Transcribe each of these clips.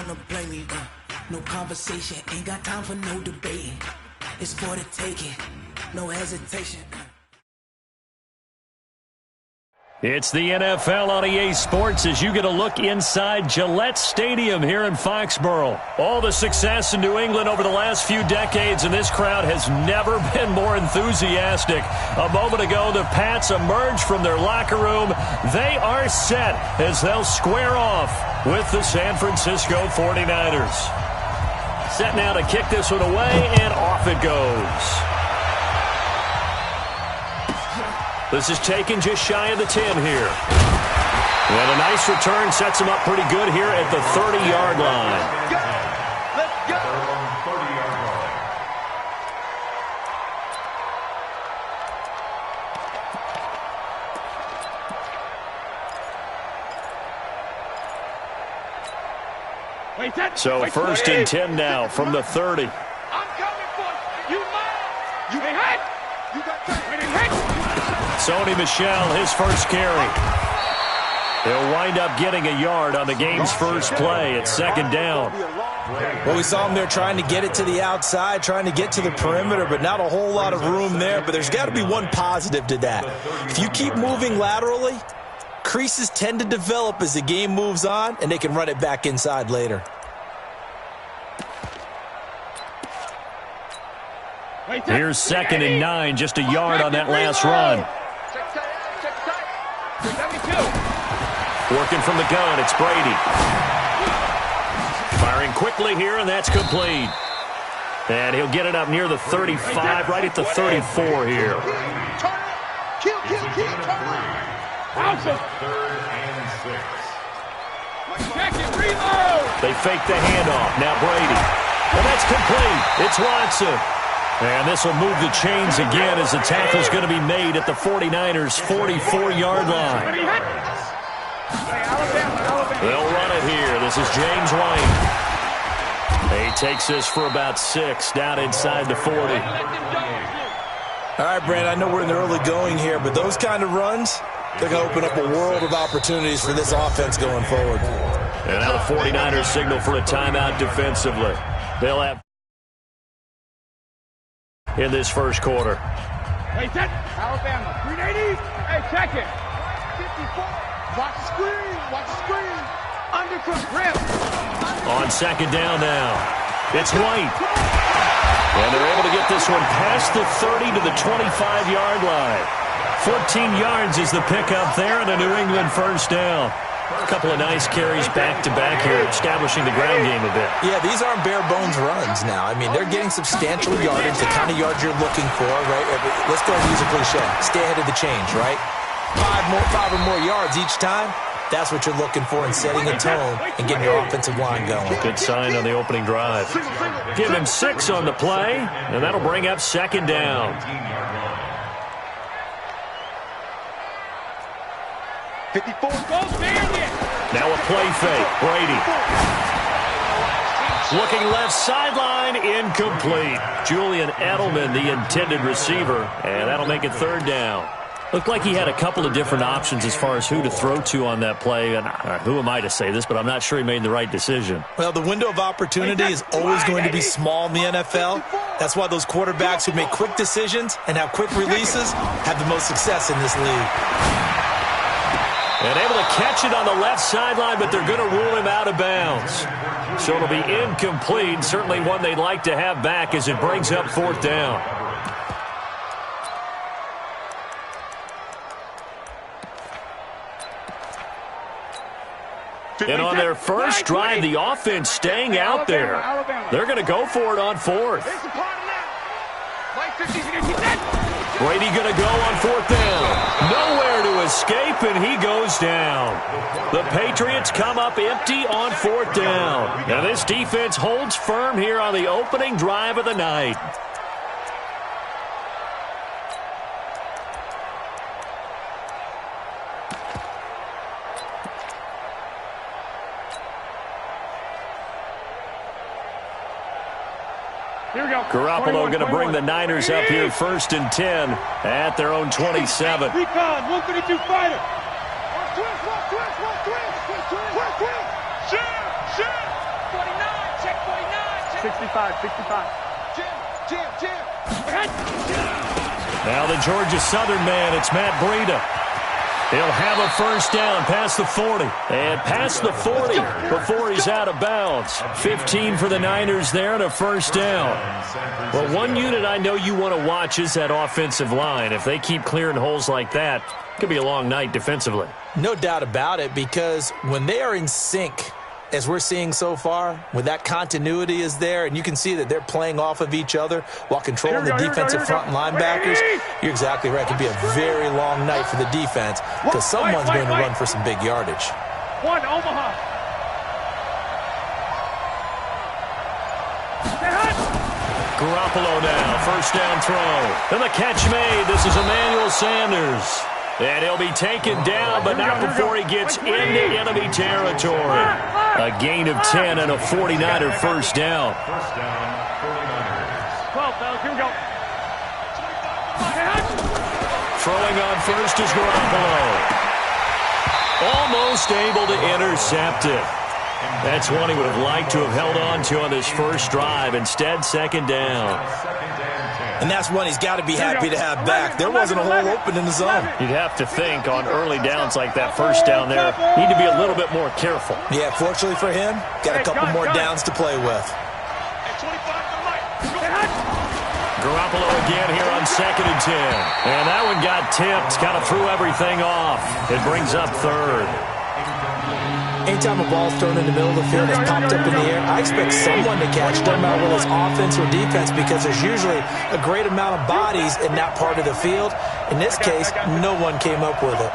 wanna play me. No conversation, ain't got time for no debating. It's for the taking, no hesitation. It's the NFL on EA Sports as you get a look inside Gillette Stadium here in Foxborough. All the success in New England over the last few decades, and this crowd has never been more enthusiastic. A moment ago, the Pats emerged from their locker room. They are set as they'll square off with the San Francisco 49ers. Set now to kick this one away, and off it goes. This is taken just shy of the 10 here. And a nice return sets him up pretty good here at the 30-yard line. Let's go. 30-yard line. So first and 10 now from the 30. I'm coming for you. You hit. You got hit. Sony Michel, his first carry. He'll wind up getting a yard on the game's first play. It's second down. Well, we saw him there trying to get it to the outside, trying to get to the perimeter, but not a whole lot of room there. But there's got to be one positive to that. If you keep moving laterally, creases tend to develop as the game moves on, and they can run it back inside later. Here's second and 9, just a yard on that last run. Working from the gun, it's Brady. Firing quickly here, and that's complete. And he'll get it up near the 35, right at the 34 here. They fake the handoff. Now Brady. And that's complete. It's Watson. And this will move the chains again as the tackle's going to be made at the 49ers' 44-yard line. They'll run it here. This is James White. He takes this for about 6 down inside the 40. All right, Brand, I know we're in the early going here, but those kind of runs, they're going to open up a world of opportunities for this offense going forward. And now the 49ers signal for a timeout defensively. They'll have in this first quarter. Hey, set. Alabama. 380. Hey, check it. 54. Watch the screen. Watch the screen. Undercook. Rip. On second down now. It's White. And they're able to get this one past the 30 to the 25-yard line. 14 yards is the pickup there, and a New England first down. A couple of nice carries back-to-back here, establishing the ground game a bit. Yeah, these aren't bare-bones runs now. I mean, they're getting substantial yardage, the kind of yards you're looking for, right? Let's go use a cliche. Stay ahead of the change, right? Five or more yards each time. That's what you're looking for in setting a tone and getting your offensive line going. Good sign on the opening drive. Give him 6 on the play, and that'll bring up second down. 54. Now a play fake. Brady. Looking left sideline, incomplete. Julian Edelman, the intended receiver, and that'll make it third down. Looked like he had a couple of different options as far as who to throw to on that play, and who am I to say this, but I'm not sure he made the right decision. Well, the window of opportunity is always going to be small in the NFL. That's why those quarterbacks who make quick decisions and have quick releases have the most success in this league. And able to catch it on the left sideline, but they're going to rule him out of bounds. So it'll be incomplete, certainly one they'd like to have back as it brings up fourth down. And on their first drive, the offense staying out there. They're going to go for it on fourth. Brady going to go on fourth down. Nowhere to escape, and he goes down. The Patriots come up empty on fourth down. Now this defense holds firm here on the opening drive of the night. Here we go. Garoppolo going to bring the Niners up here first and 10 at their own 27. Recon, 132 fighter. 65. Jim. Now the Georgia Southern man, it's Matt Breida. He'll have a first down past the 40. And past the 40 before he's out of bounds. 15 for the Niners there and a first down. Well, one unit I know you want to watch is that offensive line. If they keep clearing holes like that, it could be a long night defensively. No doubt about it, because when they are in sync, as we're seeing so far, when that continuity is there, and you can see that they're playing off of each other while controlling the defensive front linebackers, you're exactly right. It could be a very long night for the defense because someone's going to run for some big yardage. One, Omaha. Garoppolo now, first down throw. And the catch made. This is Emmanuel Sanders. And he'll be taken down, but not before he gets into enemy territory. A gain of 10 and a 49er first down. 12, fellas, here we go. Throwing on first is Garoppolo. Almost able to intercept it. That's one he would have liked to have held on to on this first drive. Instead, second down. And that's one he's got to be happy to have back. There wasn't a hole open in the zone. You'd have to think on early downs like that first down there, need to be a little bit more careful. Yeah, fortunately for him, got a couple more downs to play with. Garoppolo again here on 2nd and 10. And that one got tipped, kind of threw everything off. It brings up third. Anytime a ball's thrown in the middle of the field that's popped up in the air, I expect someone to catch, doesn't matter whether it's offense or defense, because there's usually a great amount of bodies in that part of the field. In this case, no one came up with it.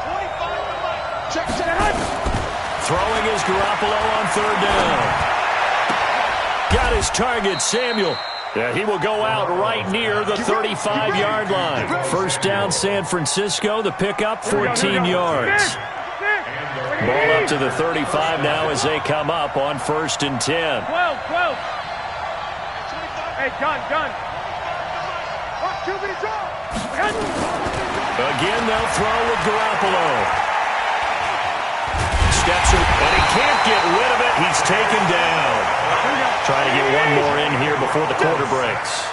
Throwing is Garoppolo on third down. Got his target, Samuel. Yeah, he will go out right near the 35-yard line. First down, San Francisco. The pickup, 14 yards. Ball up to the 35 now as they come up on 1st and 10. 12. Hey, gun. Again, they'll throw with Garoppolo. Steps it, but he can't get rid of it. He's taken down. Trying to get one more in here before the quarter breaks.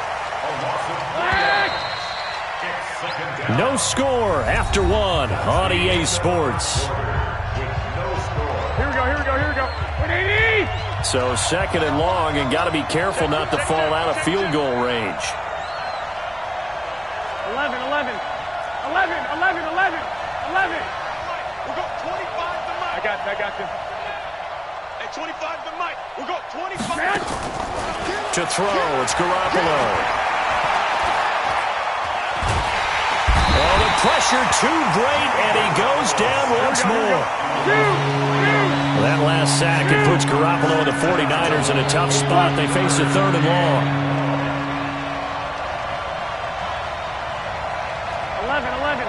No score after one on EA Sports. Here we go. 180! So 2nd and long, and got to be careful not to fall out of field goal range. 11. We'll go 25 to Mike. I got you. Hey, 25 to Mike. We'll go 25. To throw, it's Garoppolo. Oh, the pressure too great, and he goes down once more. That last sack, it puts Garoppolo and the 49ers in a tough spot. They face a 3rd and long. 11.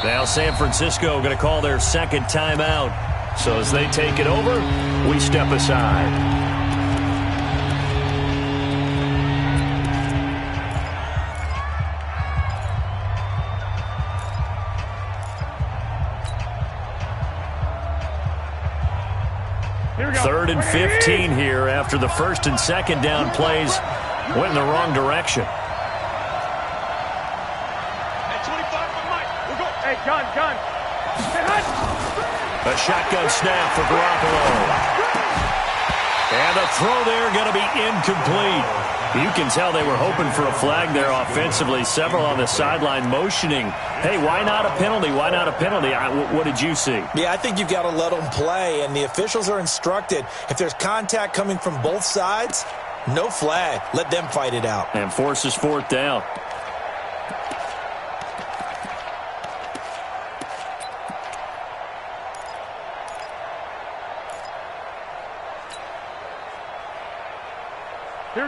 Now San Francisco going to call their 2nd timeout. So as they take it over, we step aside. Third and 15 here after the 1st and 2nd down plays went in the wrong direction. Hey, 25 for Mike. We'll go. Hey, gun. A shotgun snap for Garoppolo. And a throw there going to be incomplete. You can tell they were hoping for a flag there offensively. Several on the sideline motioning. Hey, why not a penalty? Why not a penalty? What did you see? Yeah, I think you've got to let them play, and the officials are instructed. If there's contact coming from both sides, no flag. Let them fight it out. And forces 4th down.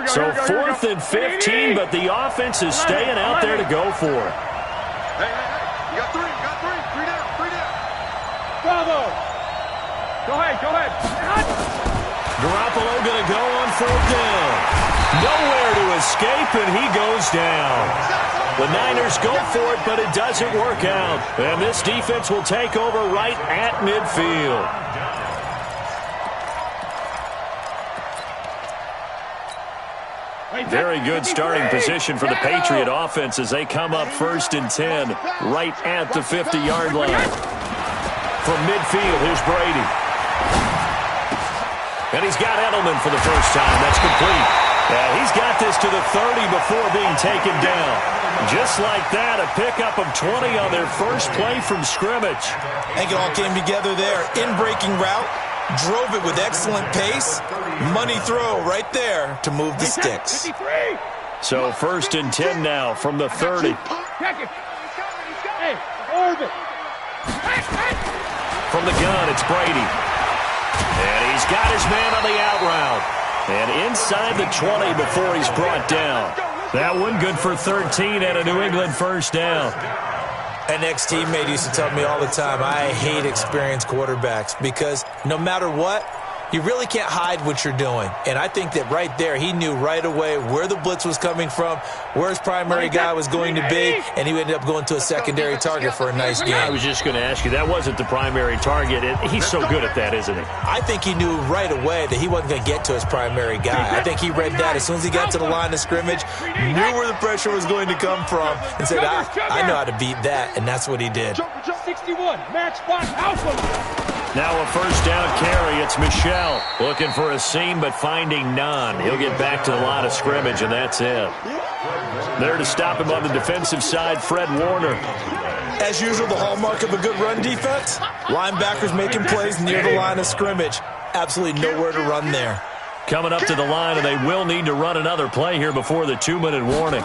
So 4th and 15, but the offense is staying out there to go for it. Hey. You got three. Three down. Bravo. Go ahead. Garoppolo going to go on 4th down. Nowhere to escape, and he goes down. The Niners go for it, but it doesn't work out. And this defense will take over right at midfield. Very good starting position for the Patriot offense as they come up 1st and 10 right at the 50-yard line. From midfield, here's Brady. And he's got Edelman for the first time. That's complete. He's got this to the 30 before being taken down. Just like that, a pickup of 20 on their first play from scrimmage. I think it all came together there. In-breaking route. Drove it with excellent pace. Money throw right there to move the sticks. So 1st and 10 now from the 30. From the gun, it's Brady. And he's got his man on the out route. And inside the 20 before he's brought down. That one good for 13 and a New England first down. An ex-teammate used to tell me all the time, I hate experienced quarterbacks because no matter what, you really can't hide what you're doing. And I think that right there, he knew right away where the blitz was coming from, where his primary guy was going to be, and he ended up going to a secondary target for a nice game. I was just going to ask you, that wasn't the primary target. He's so good at that, isn't he? I think he knew right away that he wasn't going to get to his primary guy. I think he read that as soon as he got to the line of scrimmage, knew where the pressure was going to come from, and said, I know how to beat that, and that's what he did. 61, match spot, alpha. Now a first down carry. It's Michel looking for a seam, but finding none. He'll get back to the line of scrimmage, and that's it. There to stop him on the defensive side, Fred Warner. As usual, the hallmark of a good run defense, linebackers making plays near the line of scrimmage. Absolutely nowhere to run there. Coming up to the line, and they will need to run another play here before the 2-minute warning.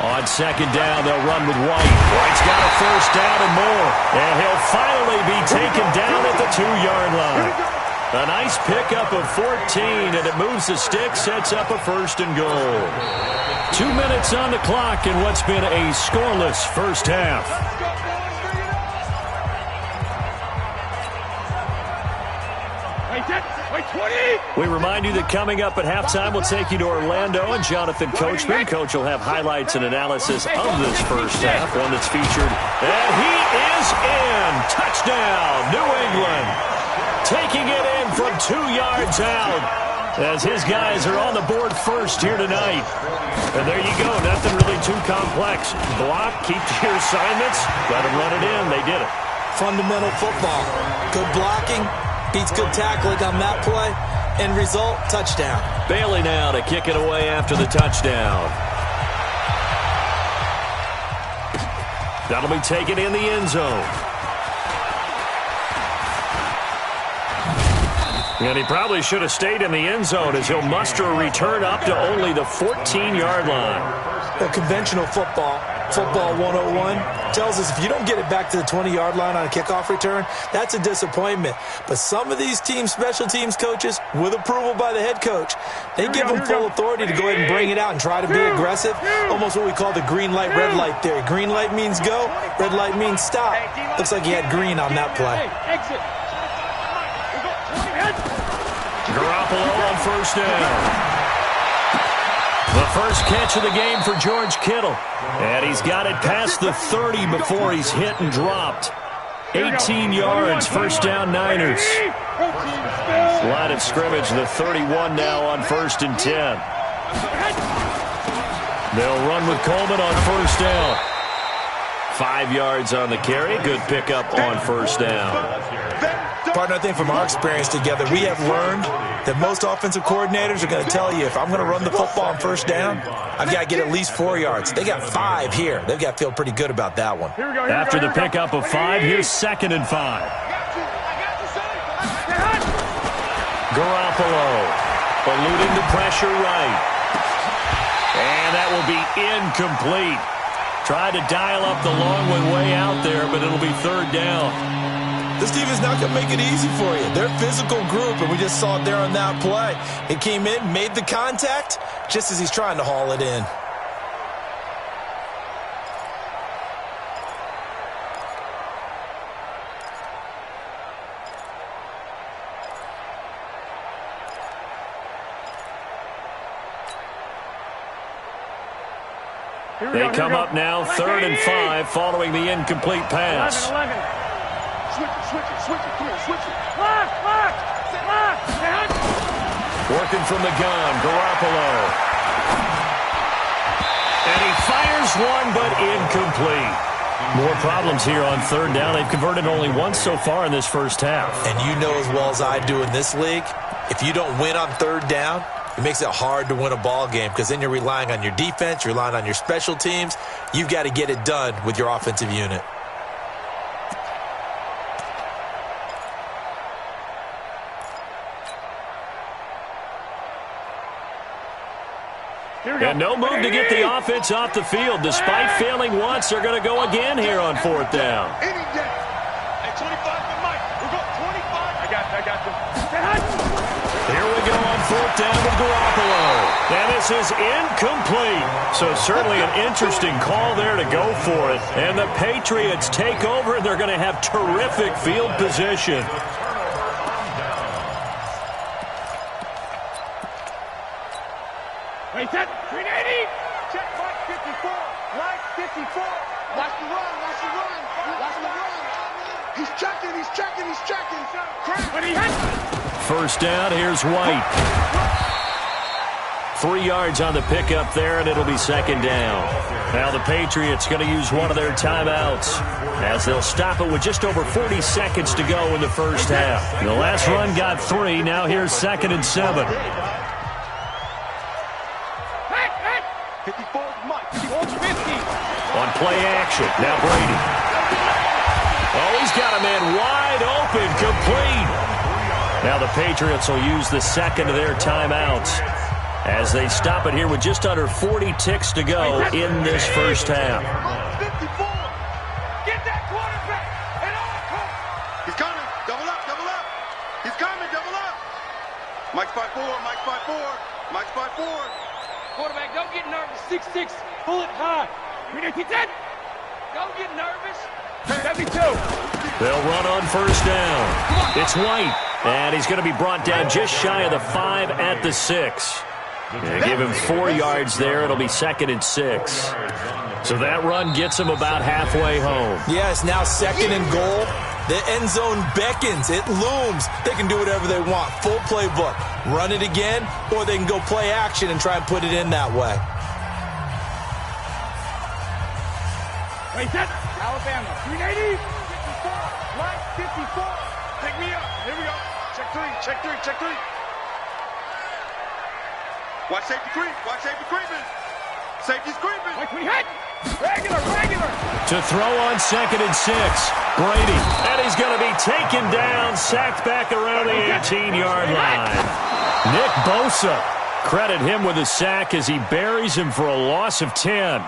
On 2nd down, they'll run with White. White's got a first down and more. And he'll finally be taken down at the 2-yard line. A nice pickup of 14, and it moves the stick, sets up a 1st and goal. 2 minutes on the clock in what's been a scoreless first half. We remind you that coming up at halftime, we'll take you to Orlando and Jonathan Coachman. Coach will have highlights and analysis of this first half, one that's featured. And he is in. Touchdown, New England. Taking it in from 2 yards out as his guys are on the board first here tonight. And there you go. Nothing really too complex. Block, keep to your assignments, let them run it in. They did it. Fundamental football. Good blocking. Beats good tackling on that play. End result, touchdown. Bailey now to kick it away after the touchdown. That'll be taken in the end zone. And he probably should have stayed in the end zone as he'll muster a return up to only the 14-yard line. A conventional football 101, tells us if you don't get it back to the 20-yard line on a kickoff return, that's a disappointment. But some of these teams, special teams coaches, with approval by the head coach, they give them full authority to go ahead and bring it out and try to be aggressive. Almost what we call the green light, red light theory. Green light means go, red light means stop. Looks like he had green on that play. Garoppolo on first down. The first catch of the game for George Kittle. And he's got it past the 30 before he's hit and dropped. 18 yards, first down Niners. Line of scrimmage, the 31 now on 1st and 10. They'll run with Coleman on first down. 5 yards on the carry. Good pickup on first down. Partner, I think from our experience together, we have learned that most offensive coordinators are going to tell you, if I'm going to run the football on first down, I've got to get at least 4 yards. They got 5 here. They've got to feel pretty good about that one. After the pickup of 5, here's 2nd and 5. Garoppolo eluding the pressure right. And that will be incomplete. Tried to dial up the long one way out there, but it'll be 3rd down. This team is not going to make it easy for you. They're a physical group, and we just saw it there on that play. It came in, made the contact, just as he's trying to haul it in. They come up now 3rd and 5 following the incomplete pass. 11. Switch it, clear, switch it. Working from the gun, Garoppolo. And he fires one, but incomplete. More problems here on third down. They've converted only once so far in this first half. And you know as well as I do in this league, if you don't win on third down, it makes it hard to win a ball game because then you're relying on your defense, you're relying on your special teams. You've got to get it done with your offensive unit. And no move to get the offense off the field. Despite failing once, they're going to go again here on fourth down. Hey, 25 for Mike. We're going 25. I got you. Here we go on fourth down with Garoppolo. And this is incomplete. So certainly an interesting call there to go for it. And the Patriots take over, and they're going to have terrific field position. Wait, set. 380. Check Mike 54. Mike 54. Watch the run. Watch the run. Watch the run. He's checking. He's checking. He's checking. When he hits. First down, here's White. 3 yards on the pickup there, and it'll be second down. Now the Patriots going to use one of their timeouts as they'll stop it with just over 40 seconds to go in the first half. The last run got 3. Now here's 2nd and 7. 54 Mike. 50. On play action. Now Brady. Oh, he's got a man wide open, complete. Now the Patriots will use the second of their timeouts as they stop it here with just under 40 ticks to go in this first half. 54. Get that quarterback. And all. He's coming. Double up. Double up. He's coming. Double up. Mike's 5'4". Mike's 5'4". Mike's 5'4". Quarterback, don't get nervous. 6'6", pull it high. Don't get nervous. 72. They'll run on first down. It's White, and he's going to be brought down just shy of the 5 at the 6. Yeah, give him 4 yards there. It'll be 2nd and 6. So that run gets him about halfway home. Yeah, it's now 2nd and goal. The end zone beckons. It looms. They can do whatever they want. Full playbook. Run it again, or they can go play action and try and put it in that way. Wait, set. Alabama. 380. 54. Mike, 54. Pick me up. Here we go. Check 3. Check 3. Check 3. Watch safety creep. Watch safety creeping. Safety's creeping. Mike, we hit. Regular. To throw on 2nd and 6. Brady. And he's going to be taken down, sacked back around the 18-yard line. Nick Bosa. Credit him with a sack as he buries him for a loss of 10.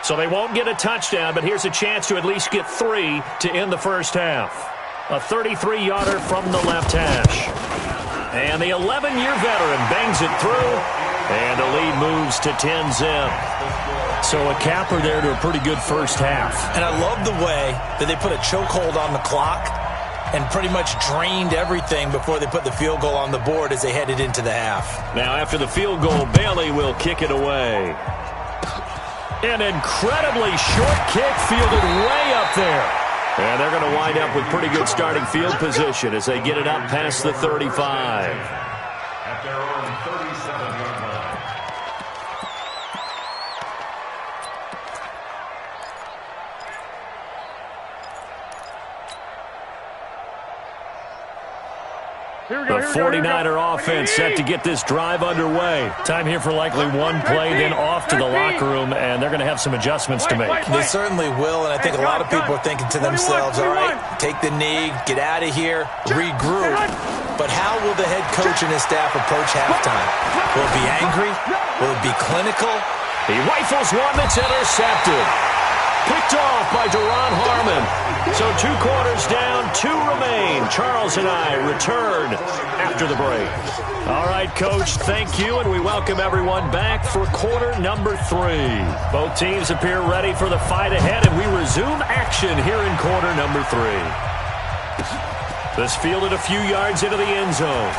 So they won't get a touchdown, but here's a chance to at least get 3 to end the first half. A 33-yarder from the left hash. And the 11-year veteran bangs it through, and the lead moves to 10-zip. So a capper there to a pretty good first half. And I love the way that they put a chokehold on the clock and pretty much drained everything before they put the field goal on the board as they headed into the half. Now after the field goal, Bailey will kick it away. An incredibly short kick fielded way up there. And they're going to wind up with pretty good starting field position as they get it up past the 35. At their own 37-yard line. The 49er offense set to get this drive underway. Time here for likely one play, then off to the locker room, and they're going to have some adjustments to make. They certainly will, and I think a lot of people are thinking to themselves, all right, take the knee, get out of here, regroup. But how will the head coach and his staff approach halftime? Will it be angry? Will it be clinical? He rifles one that's intercepted. Picked off by Duron Harmon. So 2 quarters down, 2 remain. Charles and I return after the break. All right, Coach, thank you, and we welcome everyone back for quarter number 3. Both teams appear ready for the fight ahead, and we resume action here in quarter number 3. This fielded a few yards into the end zone.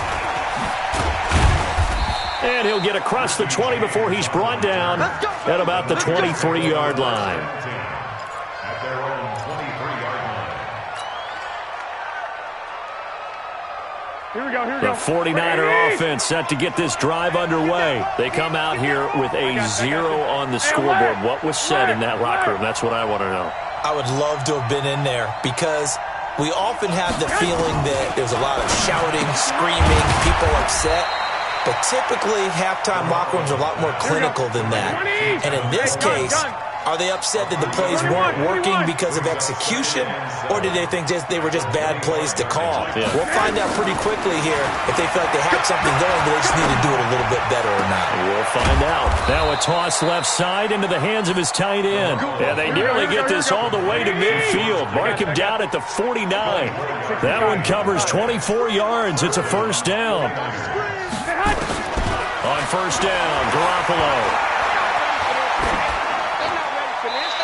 And he'll get across the 20 before he's brought down at about the 23-yard line. Their own 23-yard line. The 49er offense set to get this drive underway. They come out here with a 0 on the scoreboard. What was said in that locker room? That's what I want to know. I would love to have been in there because we often have the feeling that there's a lot of shouting, screaming, people upset. But typically, halftime locker rooms are a lot more clinical than that. And in this case, are they upset that the plays weren't working because of execution, or did they think they were just bad plays to call? Yeah. We'll find out pretty quickly here if they feel like they had something going, but they just need to do it a little bit better or not. We'll find out. Now a toss left side into the hands of his tight end. And they nearly get this all the way to midfield. Mark him down at the 49. That one covers 24 yards. It's a first down. On first down, Garoppolo.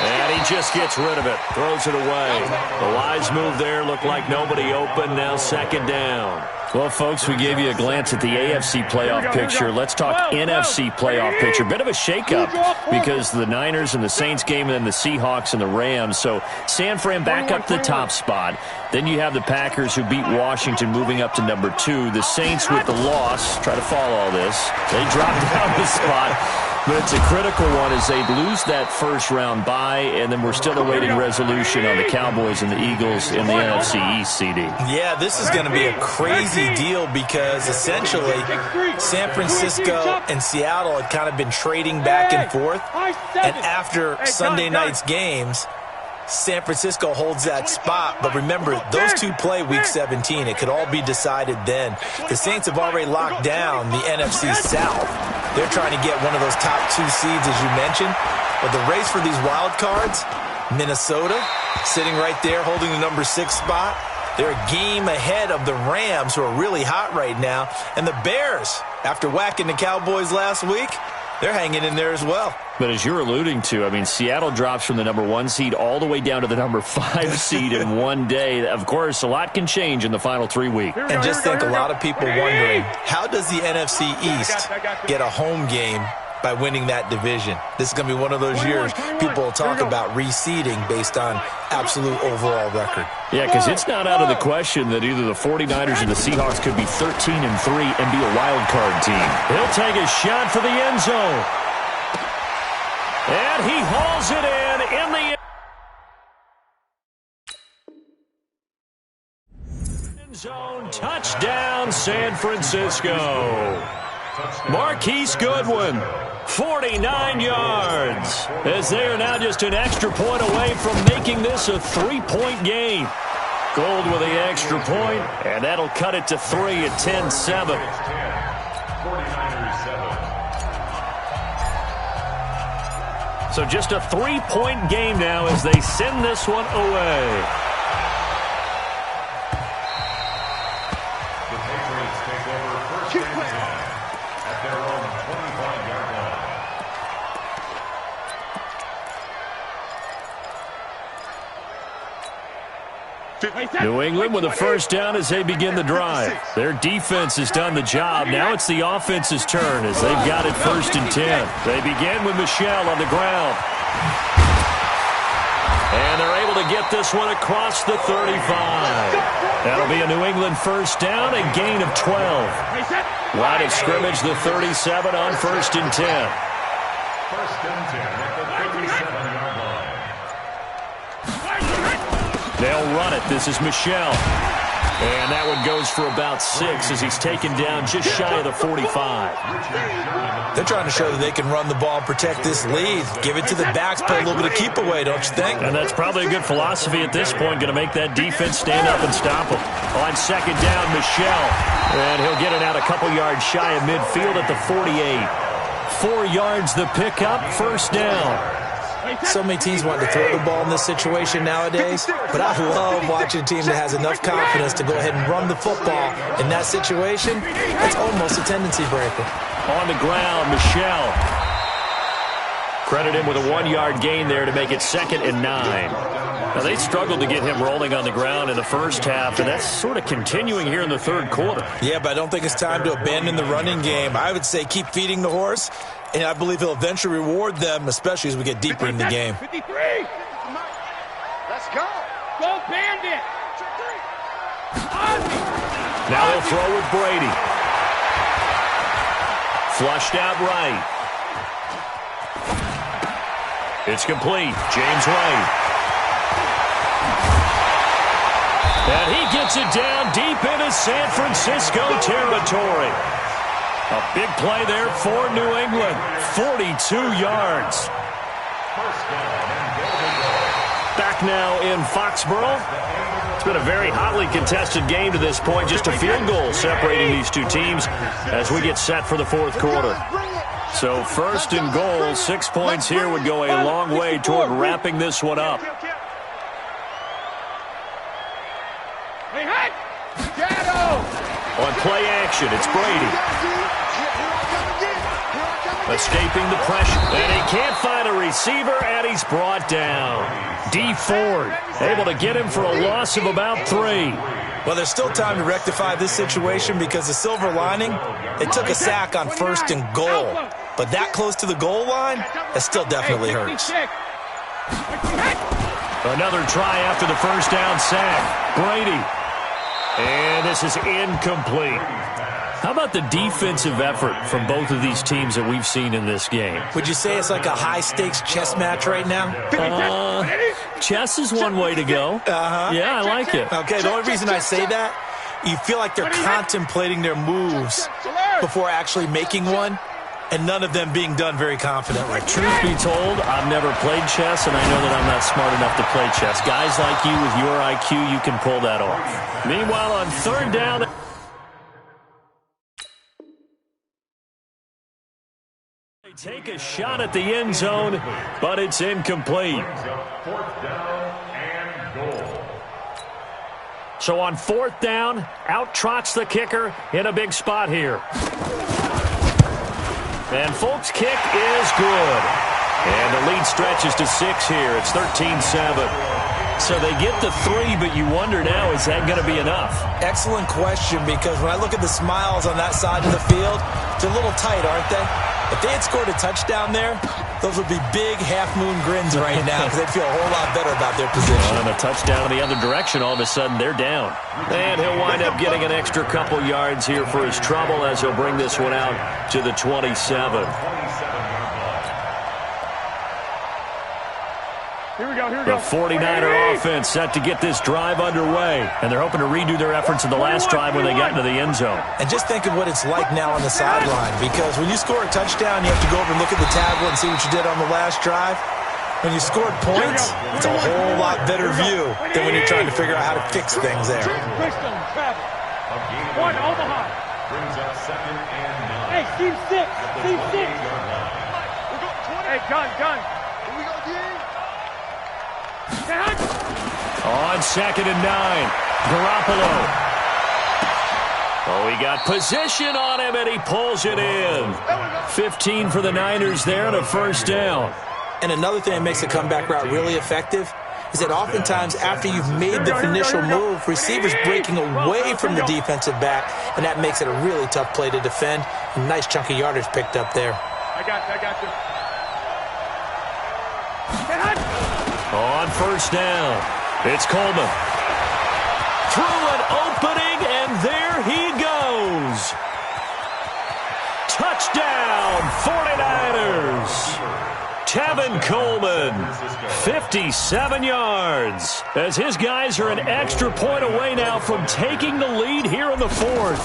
And he just gets rid of it, throws it away. The wise move there, looked like nobody open, now second down. Well, folks, we gave you a glance at the AFC playoff picture. Let's talk NFC playoff picture. Bit of a shakeup because the Niners and the Saints game and then the Seahawks and the Rams. So San Fran back up the top spot. Then you have the Packers who beat Washington moving up to number 2. The Saints with the loss, try to follow all this. They drop down the spot. But it's a critical one as they lose that first-round bye, and then we're still awaiting resolution on the Cowboys and the Eagles in the NFC East, CD. Yeah, this is going to be a crazy deal because essentially San Francisco and Seattle had kind of been trading back and forth. And after Sunday night's games, San Francisco holds that spot. But remember, those two play Week 17. It could all be decided then. The Saints have already locked down the NFC South. They're trying to get one of those top 2 seeds, as you mentioned. But the race for these wild cards, Minnesota sitting right there holding the number 6 spot. They're a game ahead of the Rams, who are really hot right now. And the Bears, after whacking the Cowboys last week, they're hanging in there as well. But as you're alluding to, I mean, Seattle drops from the number 1 seed all the way down to the number 5 seed in one day. Of course, a lot can change in the final 3 weeks. And just think, a lot of people wondering, how does the NFC East get a home game by winning that division? This is going to be one of those years people will talk about reseeding based on absolute overall record. Yeah, because it's not out of the question that either the 49ers or the Seahawks could be 13-3 and be a wild card team. He'll take a shot for the end zone. And he hauls it in the end zone. Touchdown, San Francisco. Marquise Goodwin, 49 yards, as they are now just an extra point away from making this a 3-point game. Gold with the extra point, and that'll cut it to 3 at 10-7. 49ers 7. So just a 3-point game now as they send this one away. The Patriots take over first and 10 at their own 25-yard line. New England with a first down as they begin the drive. Their defense has done the job. Now it's the offense's turn as they've got it first and 10. They begin with Michel on the ground. And they're able to get this one across the 35. That'll be a New England first down, a gain of 12. Line of scrimmage, the 37 on first and 10. First and 10 at the 37-yard line. They'll run it. This is Michel. And that one goes for about 6 as he's taken down just shy of the 45. They're trying to show that they can run the ball and protect this lead. Give it to the backs, play a little bit of keep away, don't you think? And that's probably a good philosophy at this point, going to make that defense stand up and stop them. On second down, Michel. And he'll get it out a couple yards shy of midfield at the 48. 4 yards the pickup, first down. So many teams want to throw the ball in this situation nowadays, but I love watching a team that has enough confidence to go ahead and run the football. In that situation, it's almost a tendency breaker. On the ground, Michel. Credit him with a 1-yard gain there to make it 2nd and 9. Now, they struggled to get him rolling on the ground in the first half, and that's sort of continuing here in the third quarter. Yeah, but I don't think it's time to abandon the running game. I would say keep feeding the horse, and I believe he'll eventually reward them, especially as we get deeper in the game. 53. Let's go. Go Bandit. Now they'll throw with Brady. Flushed out right. It's complete. James White. And he gets it down deep into San Francisco territory. A big play there for New England. 42 yards. Back now in Foxborough. It's been a very hotly contested game to this point. Just a field goal separating these two teams as we get set for the fourth quarter. So first and goal, 6 points here would go a long way toward wrapping this one up. On play action, it's Brady. Escaping the pressure. And he can't find a receiver, and he's brought down. D. Ford able to get him for a loss of about 3. Well, there's still time to rectify this situation because the silver lining, they took a sack on first and goal. But that close to the goal line, that still definitely hurts. Another try after the first down sack. Brady. And this is incomplete. How about the defensive effort from both of these teams that we've seen in this game? Would you say it's like a high-stakes chess match right now? Chess is one way to go. Yeah, I like it. Okay, the only reason I say that, you feel like they're contemplating their moves before actually making one, and none of them being done very confidently. Truth be told, I've never played chess, and I know that I'm not smart enough to play chess. Guys like you with your IQ, you can pull that off. Meanwhile, on third down, they take a shot at the end zone, but it's incomplete. Fourth down and goal. So on fourth down, out trots the kicker in a big spot here. And Folk's kick is good. And the lead stretches to 6 here. It's 13-7. So they get the 3, but you wonder now, is that going to be enough? Excellent question, because when I look at the smiles on that side of the field, they're a little tight, aren't they? If they had scored a touchdown there, those would be big half-moon grins right now because they'd feel a whole lot better about their position. On a touchdown in the other direction, all of a sudden they're down. And he'll wind up getting an extra couple yards here for his trouble as he'll bring this one out to the 27. Here we go. The 49er offense set to get this drive underway. And they're hoping to redo their efforts in the last drive when they got into the end zone. And just think of what it's like now on the sideline, because when you score a touchdown, you have to go over and look at the tablet and see what you did on the last drive. When you scored points, it's a whole lot better view than when you're trying to figure out how to fix things there. One, Omaha. Brings up second and 9. Hey, team 6. Team 6. Hey, gun. Here we go, D. On second and 9, Garoppolo. Oh, he got position on him, and he pulls it in. 15 for the Niners there and a first down. And another thing that makes a comeback route really effective is that oftentimes after you've made the initial move, receivers breaking away from the defensive back, and that makes it a really tough play to defend. A nice chunk of yardage picked up there. I got you. On first down, it's Coleman. Through an opening, and there he goes. Touchdown, 49ers. Tevin Coleman, 57 yards, as his guys are an extra point away now from taking the lead here in the fourth.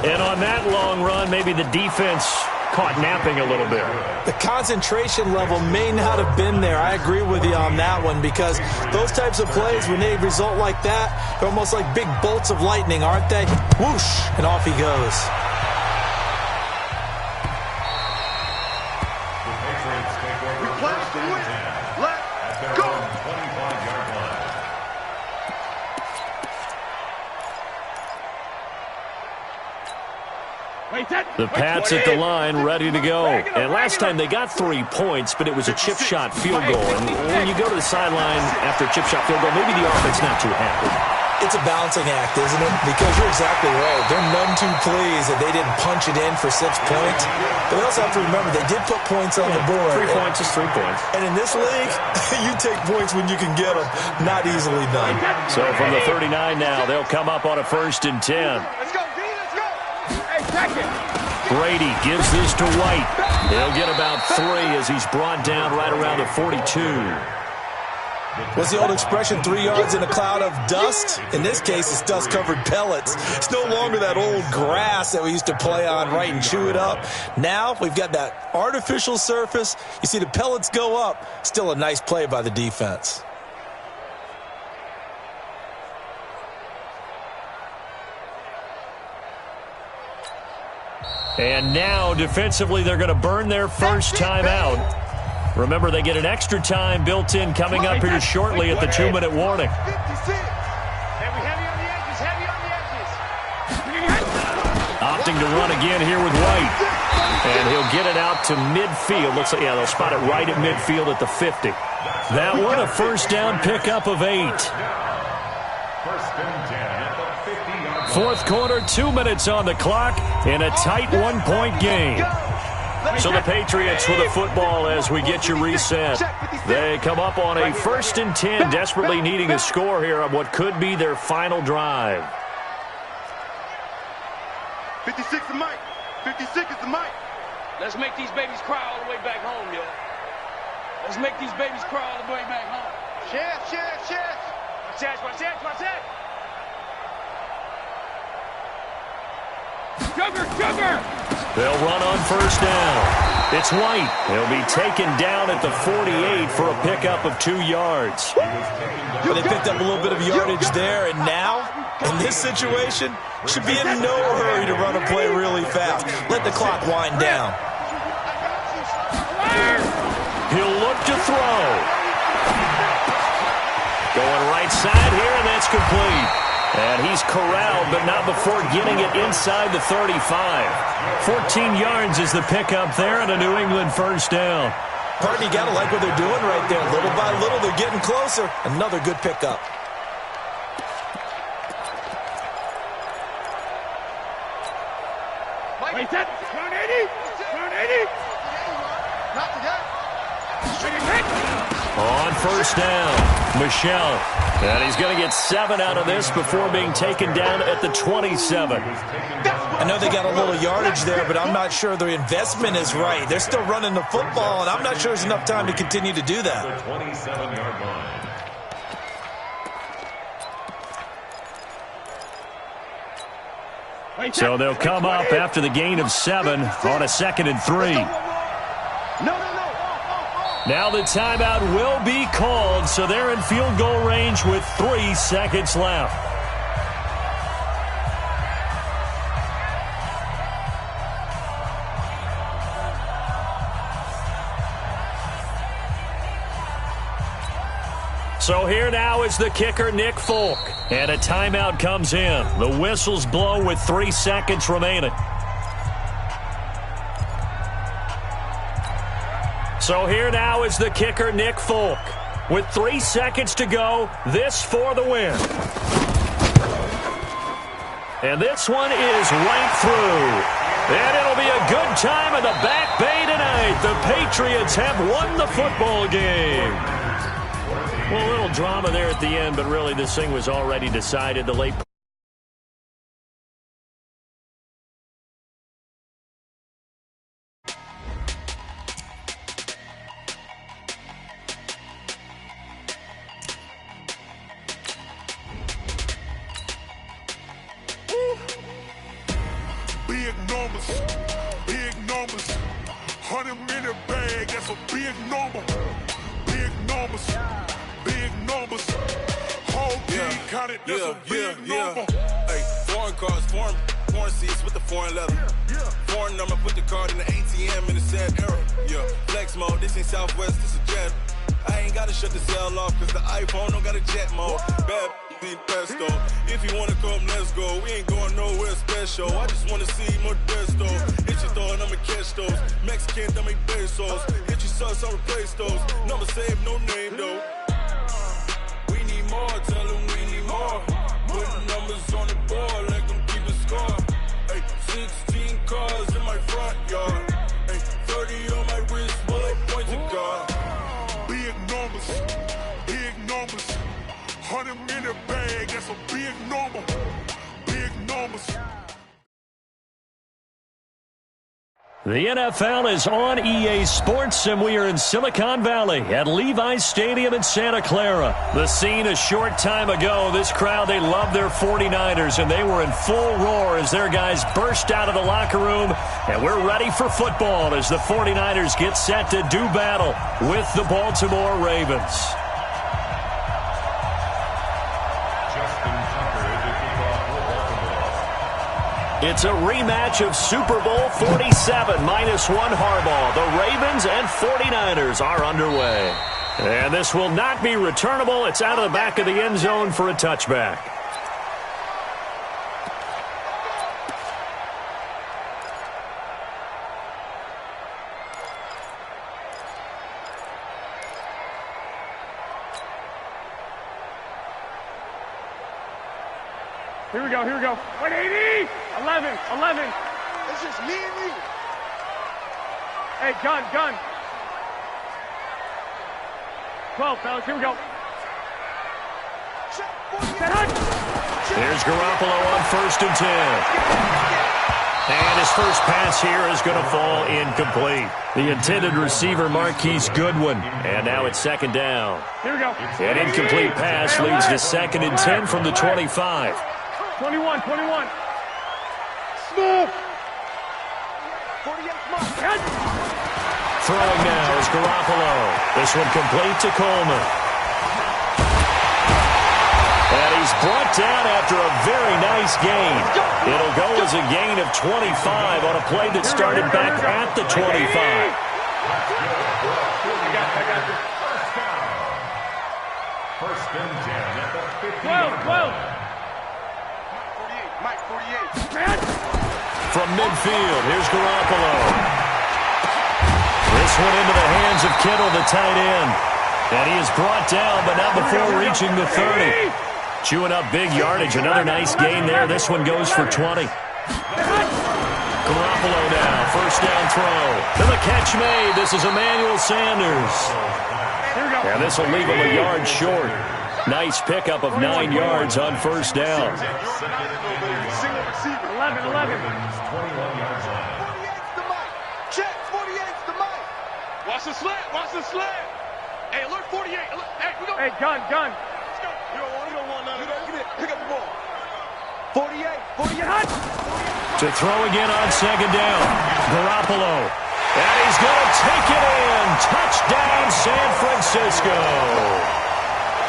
And on that long run, maybe the defense caught napping a little bit. The concentration level may not have been there. I agree with you on that one, because those types of plays, when they result like that, they're almost like big bolts of lightning, aren't they? Whoosh, and off he goes. The Pats at the line, ready to go. And last time they got 3 points, but it was a chip shot field goal. And when you go to the sideline after a chip shot field goal, maybe the offense not too happy. It's a balancing act, isn't it? Because you're exactly right. They're none too pleased that they didn't punch it in for 6 points. But they also have to remember they did put points on the board. 3 points is 3 points. And in this league, you take points when you can get them. Not easily done. So from the 39 now, they'll come up on a 1st and 10. Let's go, D, let's go. Hey, second. Brady gives this to White. He'll get about 3 as he's brought down right around the 42. What's the old expression, 3 yards in a cloud of dust? In this case, it's dust-covered pellets. It's no longer that old grass that we used to play on, right, and chew it up. Now we've got that artificial surface. You see the pellets go up. Still a nice play by the defense. And now, defensively, they're going to burn their first timeout. Remember, they get an extra time built in coming up here shortly at the 2-minute warning. Opting to run again here with White. And he'll get it out to midfield. Looks like, yeah, they'll spot it right at midfield at the 50. That one, a first down pickup of 8. Fourth quarter, 2 minutes on the clock in a tight 1-point game. So the Patriots with the football as we get you reset. They come up on a 1st and 10, desperately needing a score here on what could be their final drive. 56 is Mike. 56 is the Mike. Let's make these babies cry all the way back home, yo. Let's make these babies cry all the way back home. Chef. Watch that. Sugar! They'll run on first down. It's White. He'll be taken down at the 48 for a pickup of 2 yards. But they picked up a little bit of yardage there, and now, in this situation, should be in no hurry to run a play really fast. Let the clock wind down. He'll look to throw. Going right side here, and that's complete. And he's corralled, but not before getting it inside the 35. 14 yards is the pickup there and a New England first down. Partner, you got to like what they're doing right there. Little by little, they're getting closer. Another good pickup. Wait, that. Turn 80. Not today. On first down, Michelle. And he's going to get 7 out of this before being taken down at the 27. I know they got a little yardage there, but I'm not sure their investment is right. They're still running the football, and I'm not sure there's enough time to continue to do that. 27-yard line. So they'll come up after the gain of 7 on a 2nd and 3. No. Now the timeout will be called, so they're in field goal range with 3 seconds left. So here now is the kicker, Nick Folk. And a timeout comes in. The whistles blow with 3 seconds remaining. So here now is the kicker, Nick Folk. With 3 seconds to go, this for the win. And this one is right through. And it'll be a good time in the Back Bay tonight. The Patriots have won the football game. Well, a little drama there at the end, but really this thing was already decided. The late Big numbers, 100-minute bag, that's a big number. Big numbers, whole team counted, that's a big number. Hey, foreign cars, foreign seats with the foreign leather. Foreign number, put the card in the ATM in the sad era. Yeah, flex mode, this ain't Southwest, this is jet. I ain't gotta shut the cell off, cause the iPhone don't got a jet mode. Bad need pesto. If you wanna come, let's go. We ain't going nowhere special. I just wanna see more Modesto. Hit your throw and I'ma catch those. Mexican, I make pesos. Hit your sauce, I'll replace those. Number save, no name though. We need more, tell them we need more. numbers on the board, let them keep the score. Ay, 16 cars in my front yard. Ay, 30 on my wrist, bullet point to God. Big numbers, big numbers. 100 minute bag, that's a big number. Big numbers. The NFL is on EA Sports, and we are in Silicon Valley at Levi's Stadium in Santa Clara. The scene a short time ago. This crowd, they love their 49ers, and they were in full roar as their guys burst out of the locker room. And we're ready for football as the 49ers get set to do battle with the Baltimore Ravens. It's a rematch of Super Bowl 47, -1 Harbaugh. The Ravens and 49ers are underway. And this will not be returnable. It's out of the back of the end zone for a touchback. Here we go, here we go. 180! 11. It's just me and you. Hey, gun. 12, fellas, here we go. Here's Garoppolo on 1st and 10. And his first pass here is going to fall incomplete. The intended receiver, Marquise Goodwin. And now it's 2nd down. Here we go. An incomplete pass leads to 2nd and 10 from the 25. 21. Smooth. 48 Throwing now is Garoppolo. This one complete to Coleman. And he's brought down after a very nice gain. It'll go as a gain of 25 on a play that started back at the 25. First and 10 at the 50. 12. Mike, 48. From midfield, here's Garoppolo. This one into the hands of Kittle, the tight end. And he is brought down, but not before reaching the 30. Chewing up big yardage. Another nice gain there. This one goes for 20. Garoppolo now. First down throw. To the catch made. This is Emmanuel Sanders. And this will leave him a yard short. Nice pickup of 9 yards on first down. 11. 48's the mic. Check, 48's the mic. Watch the slant. Hey, alert 48. Hey, we go. Hey, gun. You don't want none of that. Pick up the ball. 48. To throw again on 2nd down. Garoppolo. And he's going to take it in. Touchdown, San Francisco.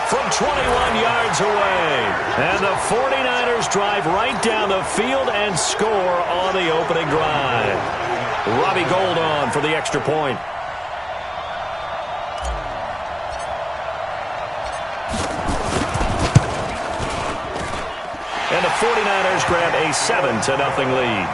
From 21 yards away. And the 49ers drive right down the field and score on the opening drive. Robbie Gould on for the extra point. And the 49ers grab a 7-0 lead.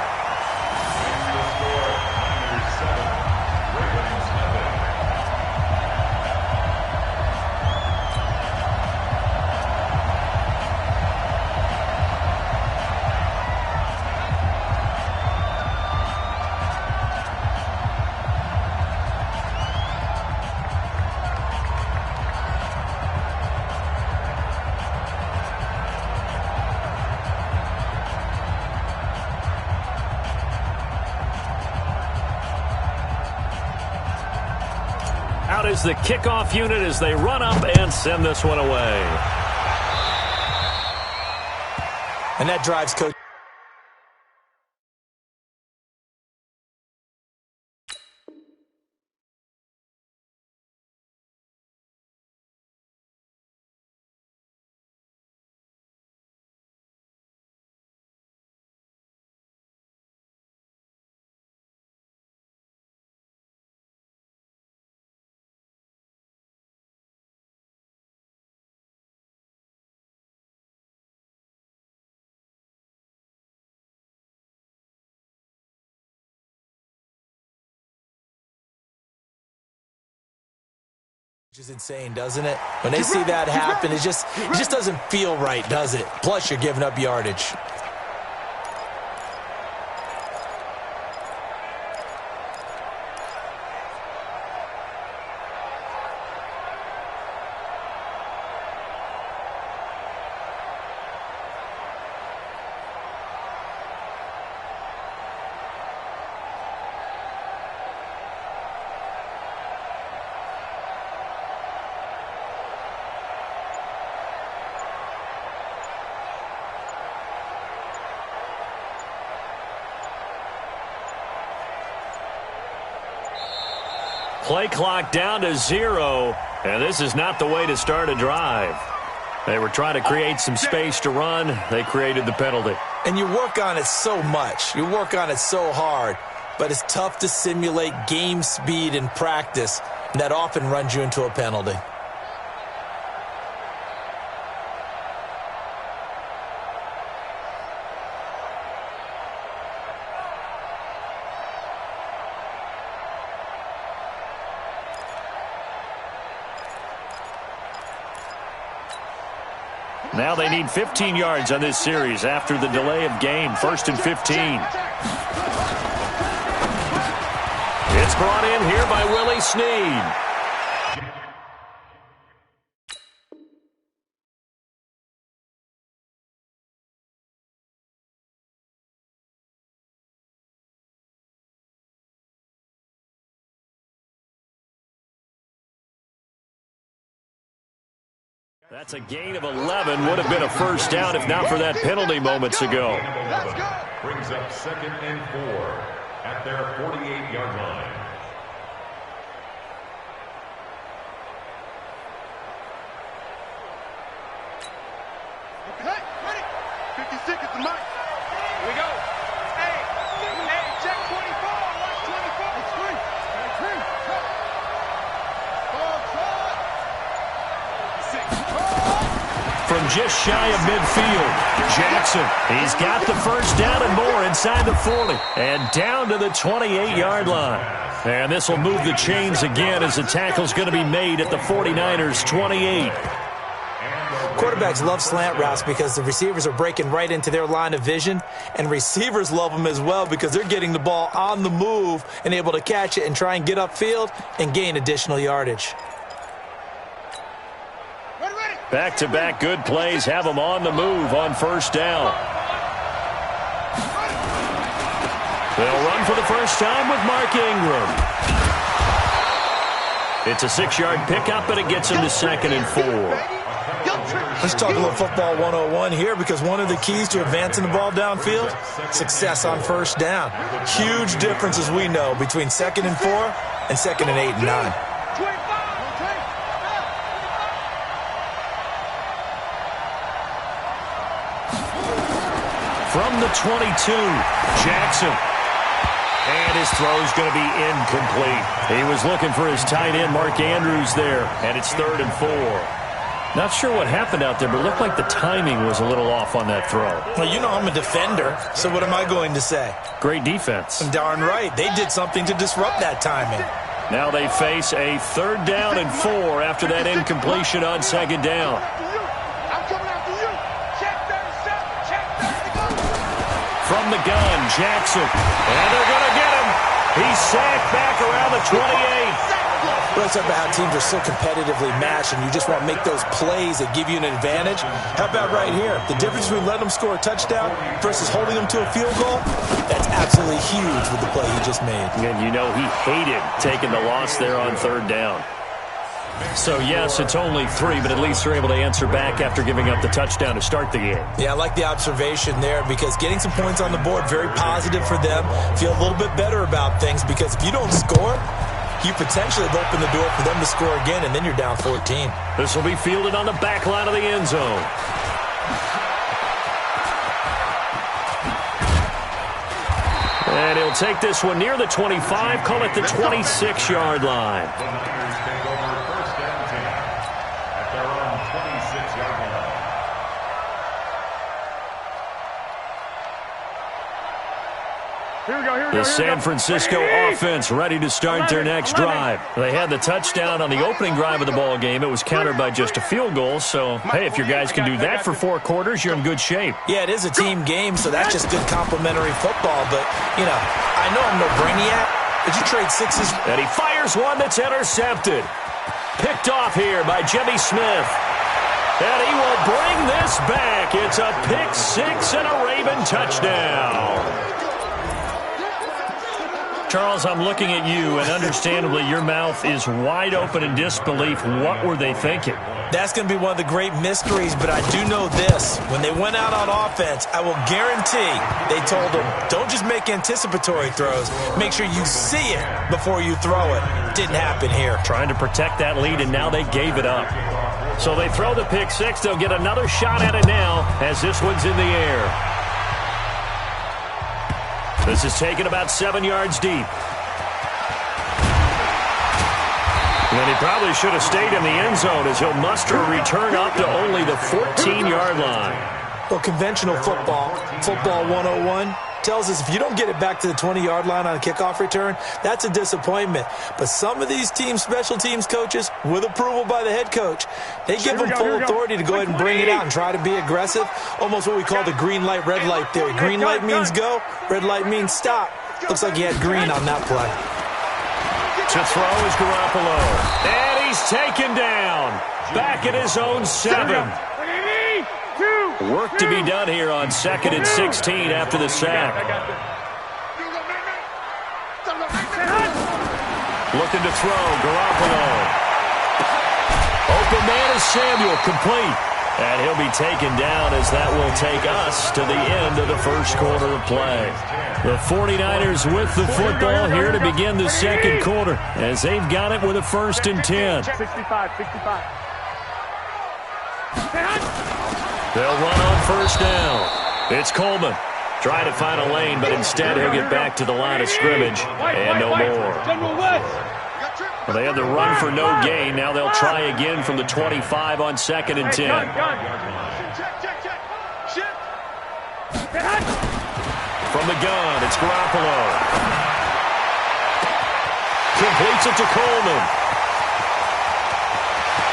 Out is the kickoff unit as they run up and send this one away. And that drives Coach Which is insane, doesn't it? When they see that happen, it just doesn't feel right, does it? Plus, you're giving up yardage. Play clock down to 0, and this is not the way to start a drive. They were trying to create some space to run. They created the penalty. And you work on it so much. You work on it so hard. But it's tough to simulate game speed in practice, and that often runs you into a penalty. Now they need 15 yards on this series after the delay of game. 1st and 15. It's brought in here by Willie Snead. That's a gain of 11. Would have been a first down if not for that penalty moments ago. Brings up 2nd and 4 at their 48-yard line. Okay, ready. 50 seconds to Mike. Here we go. Hey, check 24. Watch 24. It's free. From just shy of midfield, Jackson. He's got the first down and more inside the 40. And down to the 28-yard line. And this will move the chains again as the tackle's going to be made at the 49ers' 28. Quarterbacks love slant routes because the receivers are breaking right into their line of vision, and receivers love them as well because they're getting the ball on the move and able to catch it and try and get upfield and gain additional yardage. Back-to-back good plays have them on the move on first down. They'll run for the first time with Mark Ingram. It's a 6-yard pickup, and it gets him to 2nd and 4. Let's talk a little football 101 here because one of the keys to advancing the ball downfield, success on first down. Huge difference, as we know, between 2nd and 4 and 2nd and 8 and 9. From the 22, Jackson. And his throw's going to be incomplete. He was looking for his tight end, Mark Andrews, there. And it's 3rd and 4. Not sure what happened out there, but it looked like the timing was a little off on that throw. Well, you know I'm a defender, so what am I going to say? Great defense. Darn right. They did something to disrupt that timing. Now they face a 3rd down and 4 after that incompletion on 2nd down. From the gun, Jackson. And they're going to get him. He's sacked back around the 28. Let's talk about how teams are so competitively matched and you just want to make those plays that give you an advantage. How about right here? The difference between letting them score a touchdown versus holding them to a field goal, that's absolutely huge with the play he just made. And you know he hated taking the loss there on 3rd down. So, yes, it's only 3, but at least they're able to answer back after giving up the touchdown to start the game. Yeah, I like the observation there because getting some points on the board, very positive for them. Feel a little bit better about things because if you don't score, you potentially have opened the door for them to score again, and then you're down 14. This will be fielded on the back line of the end zone. And he'll take this one near the 25, call it the 26-yard line. The San Francisco offense ready to start their next drive. They had the touchdown on the opening drive of the ball game. It was countered by just a field goal. So, hey, if your guys can do that for 4 quarters, you're in good shape. Yeah, it is a team game, so that's just good complimentary football. But, you know, I know I'm no brainiac. Did you trade sixes? And he fires one that's intercepted. Picked off here by Jimmy Smith. And he will bring this back. It's a pick 6 and a Raven touchdown. Charles, I'm looking at you, and understandably your mouth is wide open in disbelief. What were they thinking? That's going to be one of the great mysteries, but I do know this. When they went out on offense, I will guarantee they told them, don't just make anticipatory throws. Make sure you see it before you throw it. Didn't happen here. Trying to protect that lead, and now they gave it up. So they throw the pick 6. They'll get another shot at it now as this one's in the air. This is taken about 7 yards deep. And he probably should have stayed in the end zone as he'll muster a return up to only the 14-yard line. Well, conventional football 101, tells us if you don't get it back to the 20-yard line on a kickoff return, that's a disappointment. But some of these team special teams coaches, with approval by the head coach, they give them full authority to go ahead and bring it out and try to be aggressive, almost what we call the green light, red light theory. Green light means go, red light means stop. Looks like he had green on that play. To throw is Garoppolo. And he's taken down. Back at his own 7. Work to be done here on 2nd and 16 after the sack. Looking to throw, Garoppolo. Open man is Samuel, complete. And he'll be taken down as that will take us to the end of the first quarter of play. The 49ers with the football here to begin the second quarter as they've got it with a 1st and 10. 65. They'll run on 1st down. It's Coleman. Trying to find a lane, but instead he'll get back to the line of scrimmage and no more. Well, they had the run for no gain. Now they'll try again from the 25 on 2nd and 10. From the gun, it's Garoppolo. Completes it to Coleman.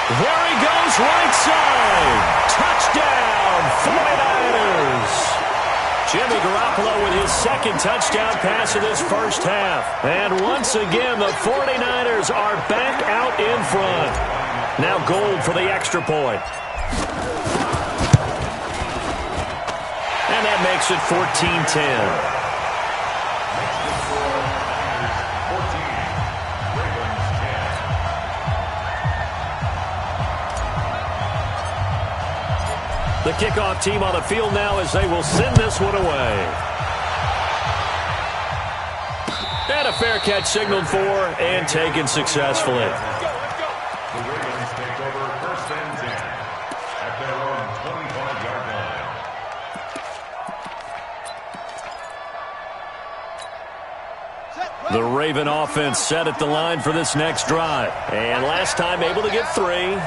There he goes, right side. Touchdown, 49ers. Jimmy Garoppolo with his 2nd touchdown pass of this first half. And once again, the 49ers are back out in front. Now Gold for the extra point. And that makes it 14-10. The kickoff team on the field now as they will send this one away. And a fair catch signaled for and taken successfully. The Ravens take over 1st and 10 at their own 25-yard line. The Raven offense set at the line for this next drive. And last time able to get 3.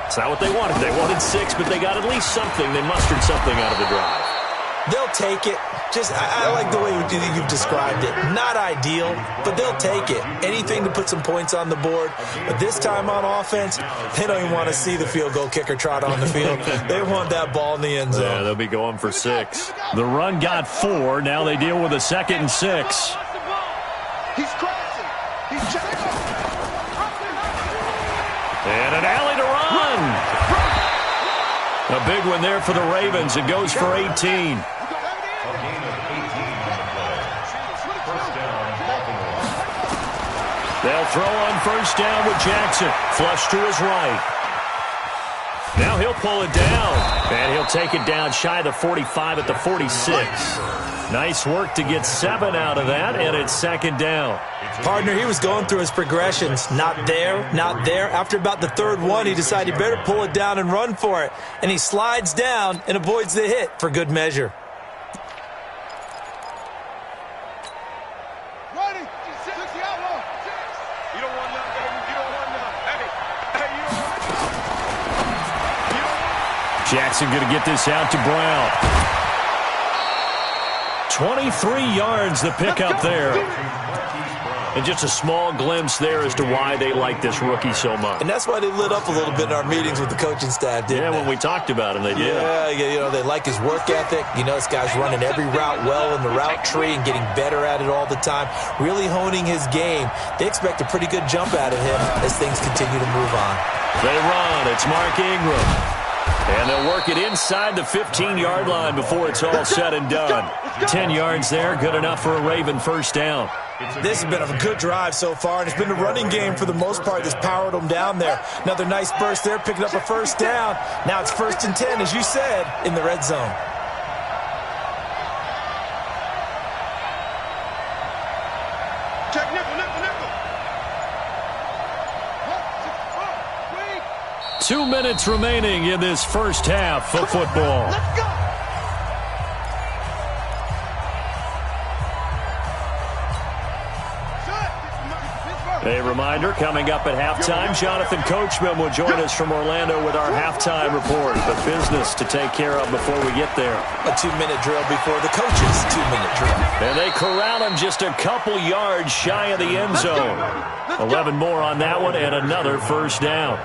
It's not what they wanted. They wanted 6, but they got at least something. They mustered something out of the drive. They'll take it. I like the way you've described it. Not ideal, but they'll take it. Anything to put some points on the board. But this time on offense, they don't even want to see the field goal kicker trot on the field. They want that ball in the end zone. Yeah, they'll be going for 6. The run got 4. Now they deal with a 2nd and 6. He's crossing. He's checking. And an alley to run. A big one there for the Ravens. It goes for 18. A gain of 18 on the play. 1st down, Baltimore. They'll throw on 1st down with Jackson. Flush to his right. Now he'll pull it down. And he'll take it down shy of the 45 at the 46. Nice work to get 7 out of that, and it's 2nd down. Partner, he was going through his progressions. Not there, not there. After about the 3rd one, he decided he better pull it down and run for it. And he slides down and avoids the hit for good measure. Jackson going to get this out to Brown. 23 yards to pick up there. And just a small glimpse there as to why they like this rookie so much. And that's why they lit up a little bit in our meetings with the coaching staff, didn't they? When we talked about him, they did. Yeah, they like his work ethic. This guy's running every route well in the route tree and getting better at it all the time, really honing his game. They expect a pretty good jump out of him as things continue to move on. They run. It's Mark Ingram. And they'll work it inside the 15-yard line before it's all said and done. 10 yards there, good enough for a Raven first down. This has been a good drive so far, and it's been the running game for the most part that's powered them down there. Another nice burst there, picking up a first down. Now it's 1st and 10, as you said, in the red zone. Check nickel, nickel, nickel. 2 minutes remaining in this first half of football. Let's go. A reminder, coming up at halftime, Jonathan Coachman will join us from Orlando with our halftime report. But business to take care of before we get there. A 2-minute drill before the coach's 2-minute drill. And they corral him just a couple yards shy of the end zone. 11 more on that one and another first down.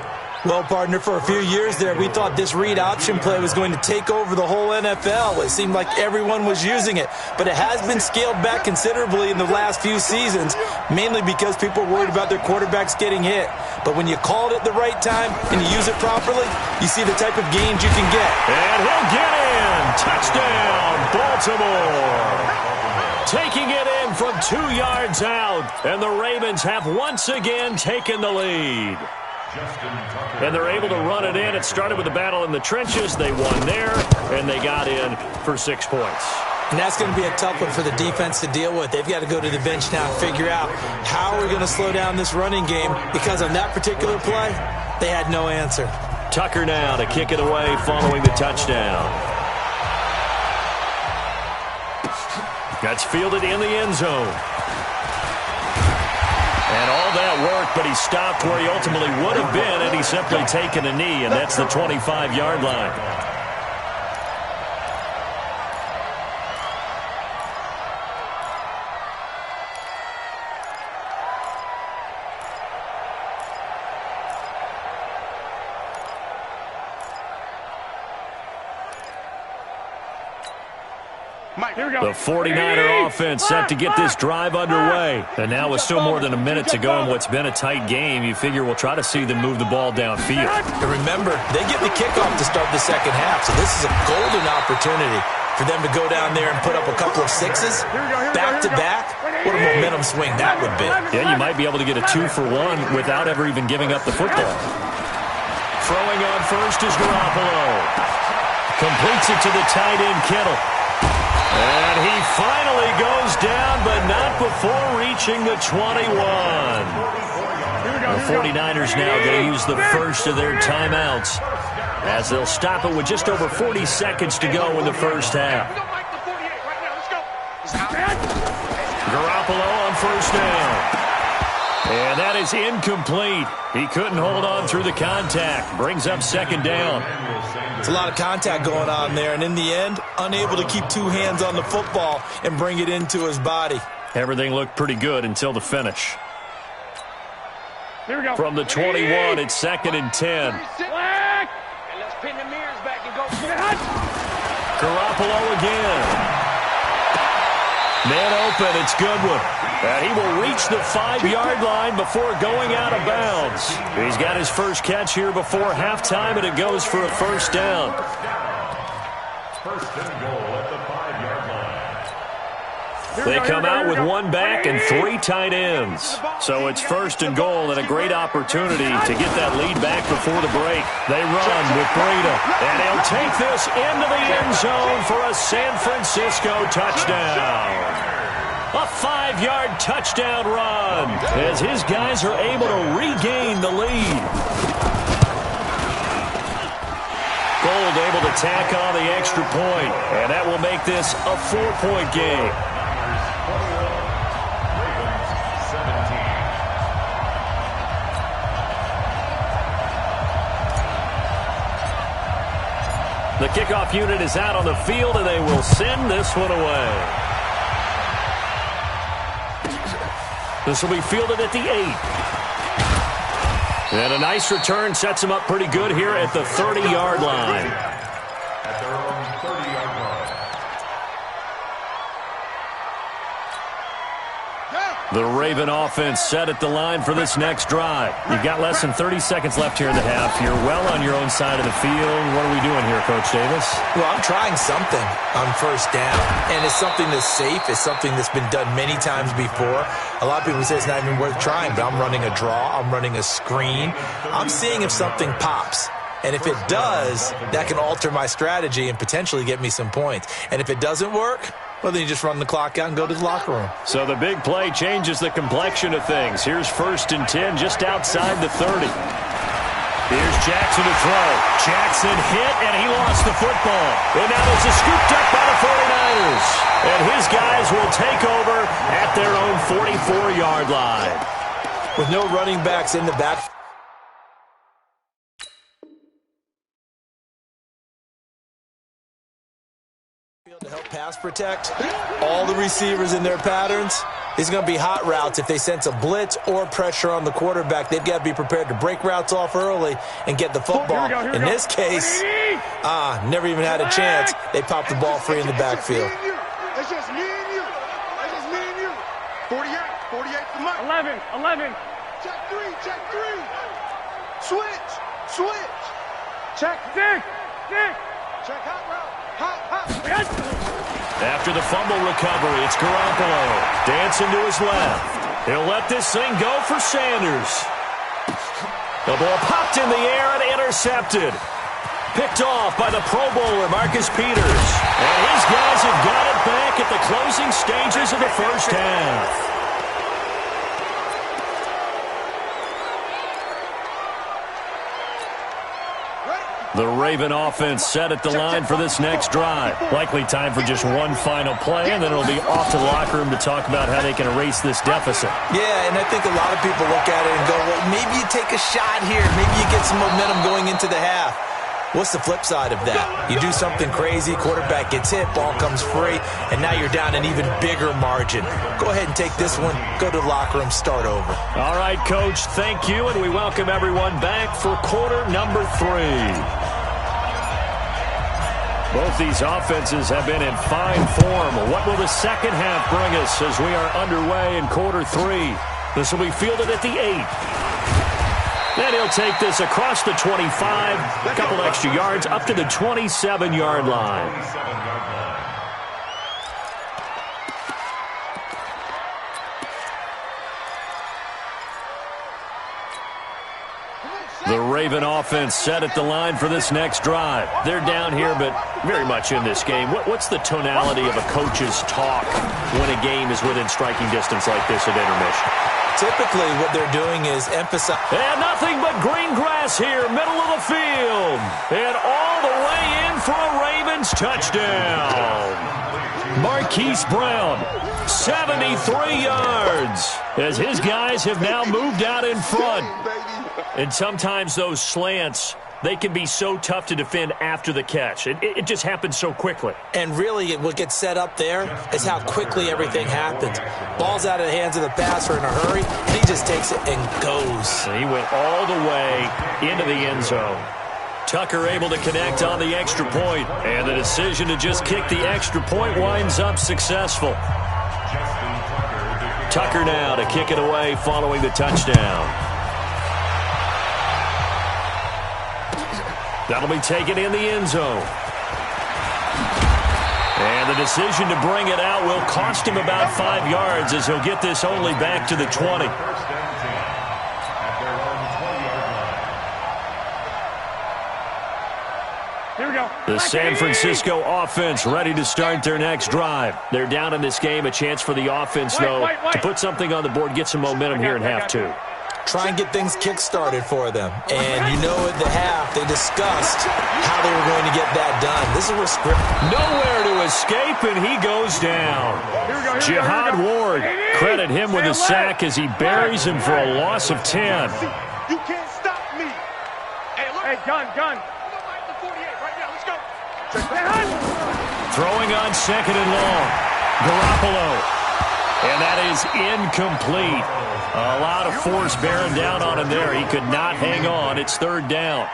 Well, partner, for a few years there, we thought this read option play was going to take over the whole NFL. It seemed like everyone was using it. But it has been scaled back considerably in the last few seasons, mainly because people are worried about their quarterbacks getting hit. But when you call it at the right time and you use it properly, you see the type of gains you can get. And he'll get in. Touchdown, Baltimore. Taking it in from 2 yards out. And the Ravens have once again taken the lead. And they're able to run it in. It started with a battle in the trenches. They won there, and they got in for 6 points. And that's going to be a tough one for the defense to deal with. They've got to go to the bench now and figure out how we're going to slow down this running game, because on that particular play, they had no answer. Tucker now to kick it away following the touchdown. That's fielded in the end zone. And all that work, but he stopped where he ultimately would have been, and he's simply taken a knee, and that's the 25-yard line. The 49er offense set to get this drive underway. And now with still more than a minute to go in what's been a tight game, you figure we'll try to see them move the ball downfield. And remember, they get the kickoff to start the second half, so this is a golden opportunity for them to go down there and put up a couple of sixes back-to-back. What a momentum swing that would be. Yeah, you might be able to get a 2-for-1 without ever even giving up the football. Throwing on first is Garoppolo. Completes it to the tight end, Kittle. And he finally goes down, but not before reaching the 21. The 49ers now going to use the first of their timeouts as they'll stop it with just over 40 seconds to go in the first half. Garoppolo on first down. And that is incomplete. He couldn't hold on through the contact. Brings up second down. It's a lot of contact going on there, and in the end, unable to keep two hands on the football and bring it into his body. Everything looked pretty good until the finish. Here we go. From the 21, it's 2nd and 10. And let's pin the mirrors back and go. Garoppolo again. Man open, it's Goodwin. And he will reach the 5-yard line before going out of bounds. He's got his first catch here before halftime, and it goes for a first down. First and goal at the 5-yard line. They come out with one back and 3 tight ends. So it's first and goal and a great opportunity to get that lead back before the break. They run with Breida, and he'll take this into the end zone for a San Francisco touchdown. A 5-yard touchdown run as his guys are able to regain the lead. Gold able to tack on the extra point, and that will make this a 4-point game. The kickoff unit is out on the field, and they will send this one away. This will be fielded at the 8. And a nice return sets him up pretty good here at the 30-yard line. At their own 30-yard line. The Raven offense set at the line for this next drive. You've got less than 30 seconds left here in the half. You're well on your own side of the field. What are we doing here, Coach Davis? Well, I'm trying something on first down, and it's something that's safe. It's something that's been done many times before. A lot of people say it's not even worth trying, but I'm running a draw. I'm running a screen. I'm seeing if something pops. And if it does, that can alter my strategy and potentially get me some points. And if it doesn't work, well, then you just run the clock out and go to the locker room. So the big play changes the complexion of things. Here's 1st and 10 just outside the 30. Here's Jackson to throw. Jackson hit, and he lost the football. And now this is scooped up by the 49ers. And his guys will take over at their own 44-yard line. With no running backs in the back. To help pass protect, all the receivers in their patterns. These are going to be hot routes. If they sense a blitz or pressure on the quarterback, they've got to be prepared to break routes off early and get the football. In this case, never even had a chance. They popped the ball free in the backfield. It's just me and you. It's just me and you. 48 to Mike. 11. Check three. Switch. Check. Dick. Check hot route. Hot. After the fumble recovery, it's Garoppolo. Dancing to his left. He'll let this thing go for Sanders. The ball popped in the air and intercepted. Picked off by the Pro Bowler, Marcus Peters. And his guys have got it back at the closing stages of the first half. The Raven offense set at the line for this next drive. Likely time for just one final play, and then it'll be off to the locker room to talk about how they can erase this deficit. Yeah, and I think a lot of people look at it and go, well, maybe you take a shot here. Maybe you get some momentum going into the half. What's the flip side of that? You do something crazy, quarterback gets hit, ball comes free, and now you're down an even bigger margin. Go ahead and take this one, go to the locker room, start over. All right, Coach, thank you, and we welcome everyone back for quarter number 3. Both these offenses have been in fine form. What will the second half bring us as we are underway in quarter 3? This will be fielded at the 8. Then he'll take this across the 25, a couple extra yards, up to the 27-yard line. The Raven offense set at the line for this next drive. They're down here, but very much in this game. What's the tonality of a coach's talk when a game is within striking distance like this at intermission? Typically, what they're doing is emphasize. And nothing but green grass here, middle of the field. And all the way in for a Ravens touchdown. Marquise Brown, 73 yards, as his guys have now moved out in front. And sometimes those slants, they can be so tough to defend after the catch. It just happens so quickly. And really, what gets set up there is how quickly everything happens. Ball's out of the hands of the passer in a hurry, and he just takes it and goes. And he went all the way into the end zone. Tucker able to connect on the extra point, and the decision to just kick the extra point winds up successful. Tucker now to kick it away following the touchdown. That'll be taken in the end zone. And the decision to bring it out will cost him about 5 yards as he'll get this only back to the 20. Here we go. The San Francisco offense ready to start their next drive. They're down in this game. A chance for the offense, though, to put something on the board, get some momentum here in half 2. Try and get things kick-started for them. And you know at the half, they discussed how they were going to get that done. This is where script. Nowhere to escape, and he goes down. Jihad Ward, credit him with a sack as he buries him for a loss of 10. You can't stop me. Hey, gun. Throwing on 2nd and long. Garoppolo. And that is incomplete. A lot of force bearing down on him there. He could not hang on. It's third down.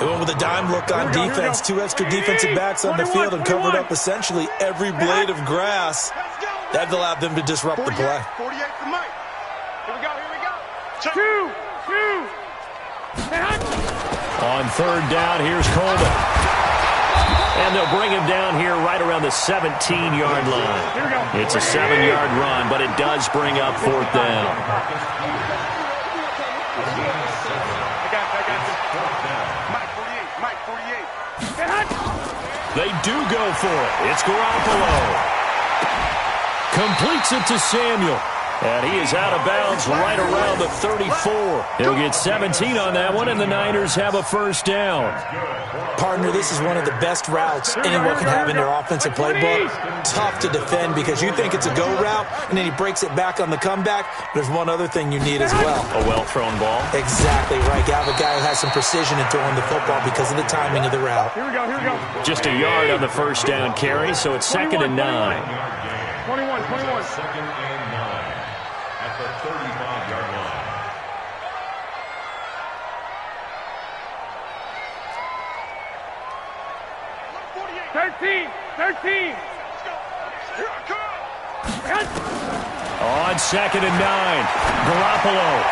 They went with a dime look on defense. 2 extra defensive backs on the field and covered up essentially every blade of grass. That allowed them to disrupt the play. 48 for Mike. Here we go, here we go. Two. On third down, here's Coleman. And they'll bring him down here right around the 17-yard line. It's a 7-yard run, but it does bring up fourth down. Mike 48. They do go for it. It's Garoppolo. Completes it to Samuel. And he is out of bounds right around the 34. He'll get 17 on that one, and the Niners have a first down. Partner, this is one of the best routes anyone can have in their offensive playbook. Tough to defend because you think it's a go route, and then he breaks it back on the comeback. There's one other thing you need as well. A well-thrown ball. Exactly right. You have a guy who has some precision in throwing the football because of the timing of the route. Here we go. Just a yard on the first down carry, so it's 2nd and 9. 21. Second and 9 at the 35-yard line. 13. On 2nd and 9, Garoppolo.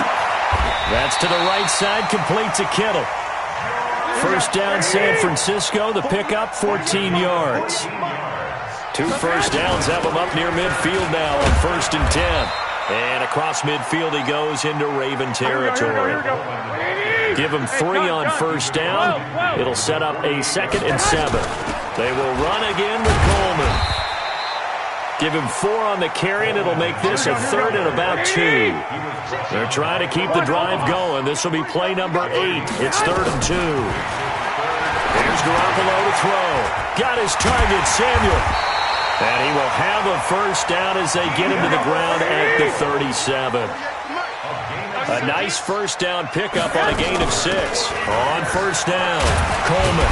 That's to the right side, complete to Kittle. First down, San Francisco. The pickup, 14 yards. 2 first downs have him up near midfield now on 1st and 10. And across midfield he goes into Raven territory. Give him 3 on first down. It'll set up a 2nd and 7. They will run again with Coleman. Give him 4 on the carry, and it'll make this a 3rd and about 2. They're trying to keep the drive going. This will be play number 8. It's 3rd and 2. Here's Garoppolo to throw. Got his target, Samuel. And he will have a first down as they get him to the ground at the 37. A nice first down pickup on a gain of 6. On first down, Coleman.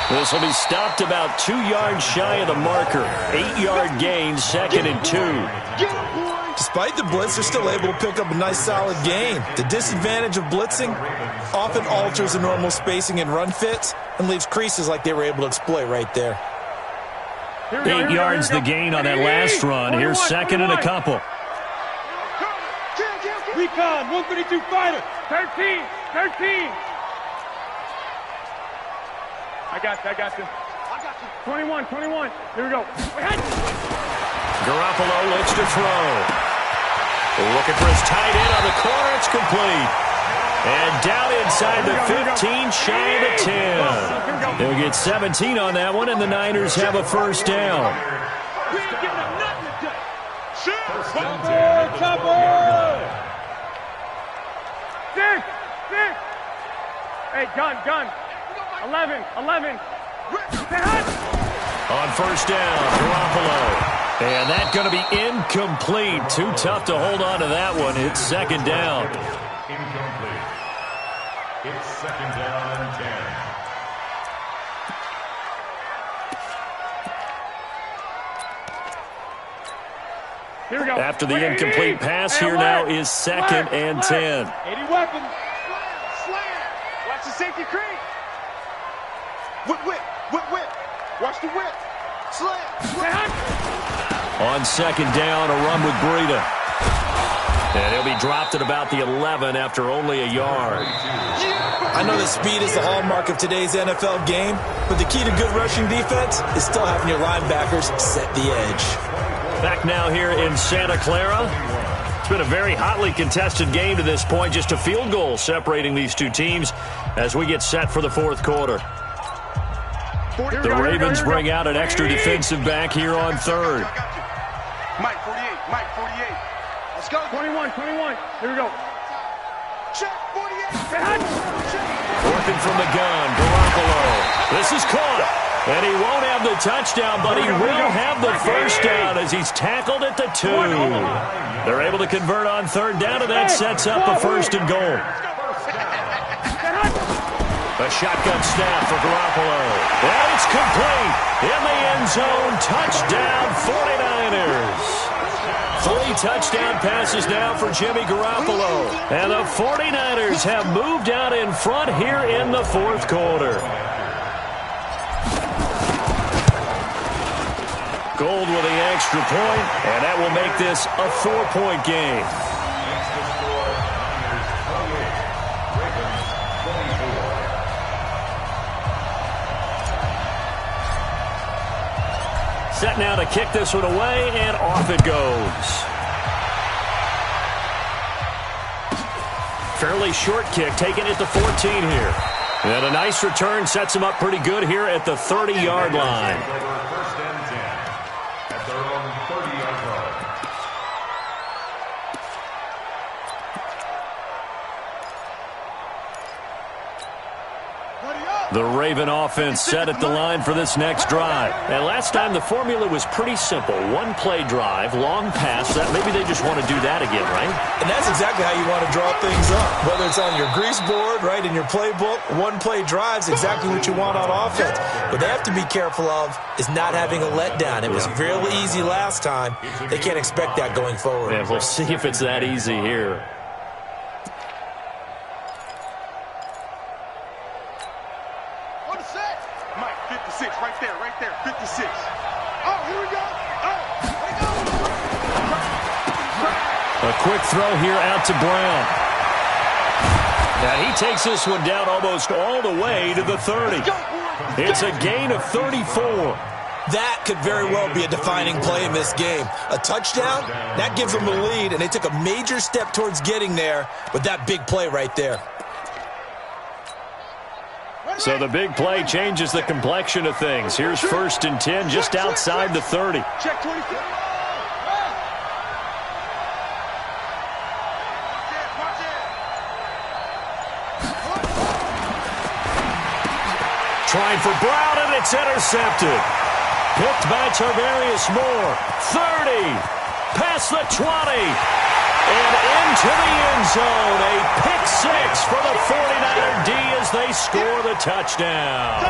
This will be stopped about 2 yards shy of the marker. 8-yard gain, 2nd and 2. Despite the blitz, they're still able to pick up a nice solid gain. The disadvantage of blitzing often alters the normal spacing and run fits and leaves creases like they were able to exploit right there. 8 yards the gain on that last run. Here's 2nd and a couple. Recon, 132 fighter. 13. I got you. 21. Here we go. Garoppolo looks to throw. Looking for his tight end on the corner. It's complete. And down inside the 15, shy of the 10. They'll get 17 on that one, and the Niners have a first down. We ain't giving up nothing today. Chopper! 6. Hey, gun. 11. On first down, Garoppolo. And that's going to be incomplete. Too tough to hold on to that one. It's 2nd down. Incomplete. It's 2nd down and 10. Here we go. After the incomplete pass, here now is 2nd and 10. 80 weapons. Slam. Watch the safety creep. Whip. Watch the whip. Slam. On 2nd down, a run with Breida. And he'll be dropped at about the 11 after only a yard. I know that speed is the hallmark of today's NFL game, but the key to good rushing defense is still having your linebackers set the edge. Back now here in Santa Clara. It's been a very hotly contested game to this point. Just a field goal separating these two teams as we get set for the 4th quarter. The Ravens bring out an extra defensive back here on 3rd. Mike 48. Let's go. 21. Here we go. Check 48. Working from the gun, Garoppolo. This is caught. And he won't have the touchdown, but he will have the first down as he's tackled at the 2. They're able to convert on 3rd down, and that sets up a 1st and goal. A shotgun snap for Garoppolo. And it's complete. In the end zone, touchdown 49ers. touchdown passes now for Jimmy Garoppolo. And the 49ers have moved out in front here in the fourth quarter. Gold with the extra point, and that will make this a 4-point game. Set now to kick this one away, and off it goes. Fairly short kick, taking it to 14 here. And a nice return sets him up pretty good here at the 30-yard line. First and 10 at their own 30-yard line. The Raven offense set at the line for this next drive. And last time the formula was pretty simple. One-play drive, long pass. That maybe they just want to do that again, right? And that's exactly how you want to draw things up. Whether it's on your grease board, right, in your playbook, one-play drive's exactly what you want on offense. What they have to be careful of is not having a letdown. It was real easy last time. They can't expect that going forward. Yeah, we'll see if it's that easy here. Mike, 56, right there, 56. Oh, here we go. A quick throw here out to Brown. And he takes this one down almost all the way to the 30. It's a gain of 34. That could very well be a defining play in this game. A touchdown, that gives them the lead, and they took a major step towards getting there with that big play right there. So the big play changes the complexion of things. Here's 1st and 10 just outside the 30. Check 24. Trying for Brown, and it's intercepted. Picked by Tarvarius Moore. 30. Past the 20. And into the end zone. A pick six for the 49er D as they score the touchdown.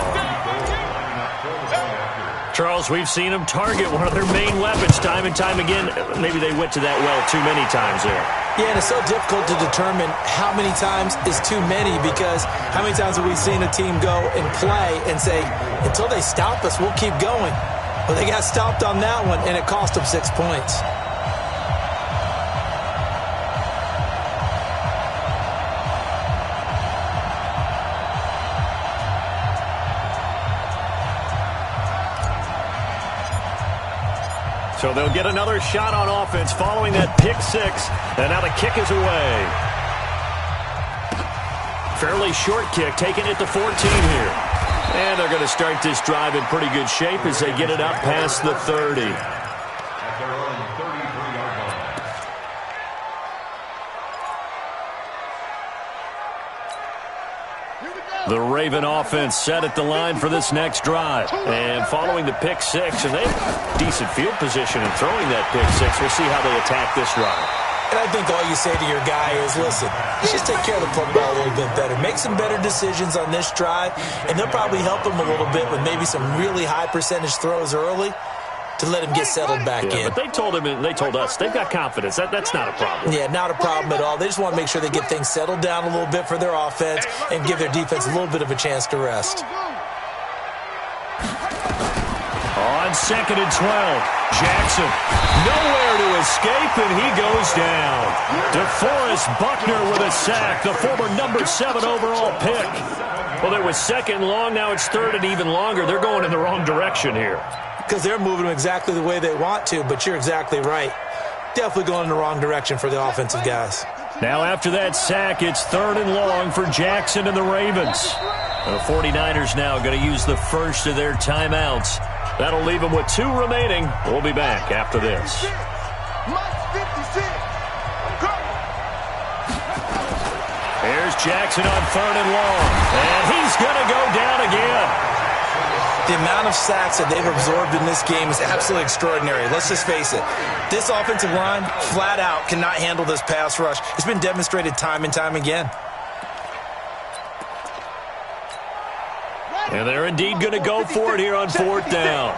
Charles, we've seen them target one of their main weapons time and time again. Maybe they went to that well too many times there. Yeah, and it's so difficult to determine how many times is too many, because how many times have we seen a team go and play and say, until they stop us, we'll keep going. Well, they got stopped on that one, and it cost them 6 points. So they'll get another shot on offense following that pick six. And now the kick is away. Fairly short kick, taking it to 14 here. And they're going to start this drive in pretty good shape as they get it up past the 30. At their own 33-yard line. The Raven offense set at the line for this next drive. And following the pick six, and they have decent field position in throwing that pick six. We'll see how they attack this drive. And I think all you say to your guy is, listen, let's just take care of the football a little bit better. Make some better decisions on this drive, and they'll probably help him a little bit with maybe some really high percentage throws early to let him get settled back in. But they told him, and they told us, they've got confidence. That's not a problem. Yeah, not a problem at all. They just want to make sure they get things settled down a little bit for their offense and give their defense a little bit of a chance to rest. On 2nd and 12, Jackson nowhere to escape, and he goes down. DeForest Buckner with a sack, the former number 7 overall pick. Well, there was 2nd long, now it's 3rd and even longer. They're going in the wrong direction here. Because they're moving them exactly the way they want to, but you're exactly right. Definitely going in the wrong direction for the offensive guys. Now after that sack, it's 3rd and long for Jackson and the Ravens. The 49ers now going to use the first of their timeouts. That'll leave them with 2 remaining. We'll be back after this. Here's Jackson on 3rd and long, and he's going to go down again. The amount of sacks that they've absorbed in this game is absolutely extraordinary. Let's just face it. This offensive line, flat out, cannot handle this pass rush. It's been demonstrated time and time again. And they're indeed going to go for it here on 4th down.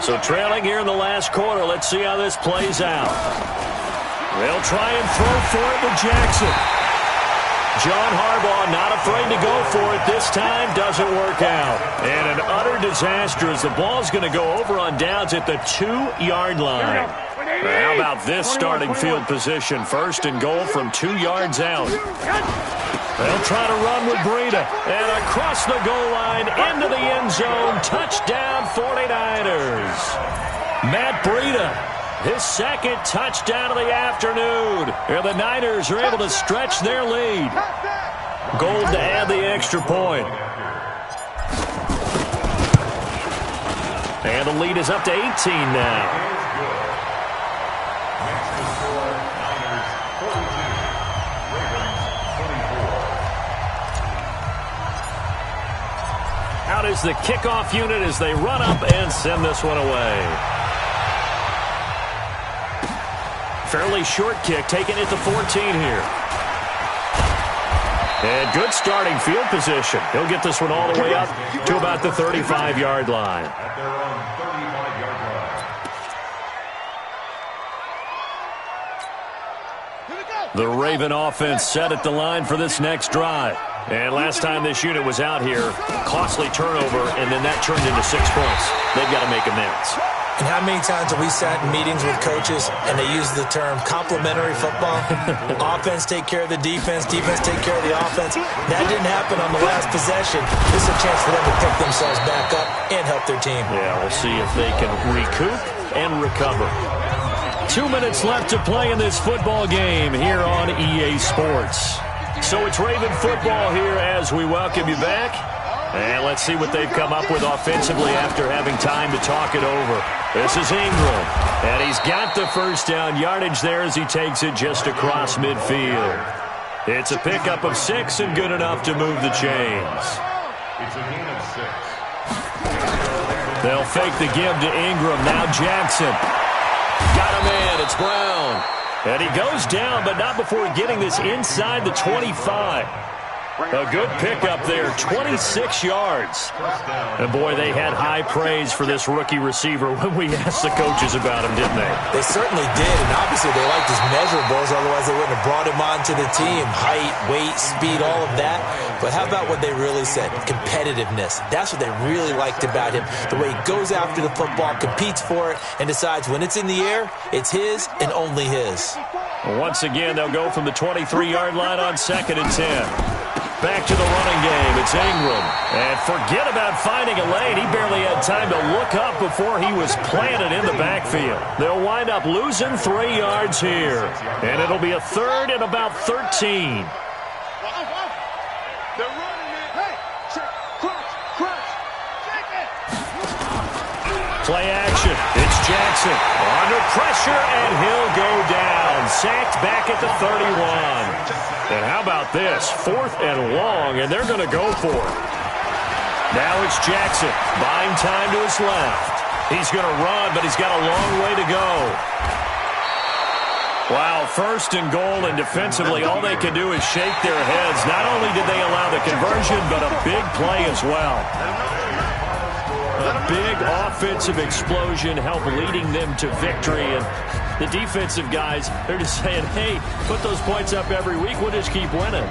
So trailing here in the last quarter, let's see how this plays out. They'll try and throw for it with Jackson. John Harbaugh not afraid to go for it. This time doesn't work out. And an utter disaster as the ball's going to go over on downs at the 2-yard line. How about this starting field position? First and goal from 2 yards out. They'll try to run with Breida. And across the goal line into the end zone. Touchdown 49ers. Matt Breida, his second touchdown of the afternoon. And the Niners are able to stretch their lead. Gold to add the extra point. And the lead is up to 18 now. Out is the kickoff unit as they run up and send this one away. Fairly short kick, taken at the 14 here. And good starting field position. He'll get this one all the way up to about the 35-yard line. At their own 35-yard line. The Raven offense set at the line for this next drive. And last time this unit was out here, costly turnover, and then that turned into 6 points. They've got to make amends. And how many times have we sat in meetings with coaches and they use the term complementary football? Offense take care of the defense, defense take care of the offense. That didn't happen on the last possession. This is a chance for them to pick themselves back up and help their team. Yeah, we'll see if they can recoup and recover. 2 minutes left to play in this football game here on EA Sports. So it's Raven football here as we welcome you back. And let's see what they've come up with offensively after having time to talk it over. This is Ingram. And he's got the first down yardage there as he takes it just across midfield. It's a pickup of 6 and good enough to move the chains. It's a gain of 6. They'll fake the give to Ingram. Now Jackson. Got him in. It's Brown. And he goes down, but not before getting this inside the 25. A good pickup there, 26 yards. And, boy, they had high praise for this rookie receiver when we asked the coaches about him, didn't they? They certainly did, and obviously they liked his measurables, otherwise they wouldn't have brought him onto the team. Height, weight, speed, all of that. But how about what they really said? Competitiveness. That's what they really liked about him. The way he goes after the football, competes for it, and decides when it's in the air, it's his and only his. Once again, they'll go from the 23-yard line on 2nd and 10. Back to the running game. It's Ingram. And forget about finding a lane. He barely had time to look up before he was planted in the backfield. They'll wind up losing 3 yards here. And it'll be a 3rd and about 13. Play action. It's Jackson. Under pressure, and he'll go down. Sacked back at the 31. And how about this? 4th and long, and they're going to go for it. Now it's Jackson. Buying time to his left. He's going to run, but he's got a long way to go. Wow, 1st and goal, and defensively all they can do is shake their heads. Not only did they allow the conversion, but a big play as well. A big offensive explosion helped leading them to victory. And the defensive guys, they're just saying, hey, put those points up every week. We'll just keep winning.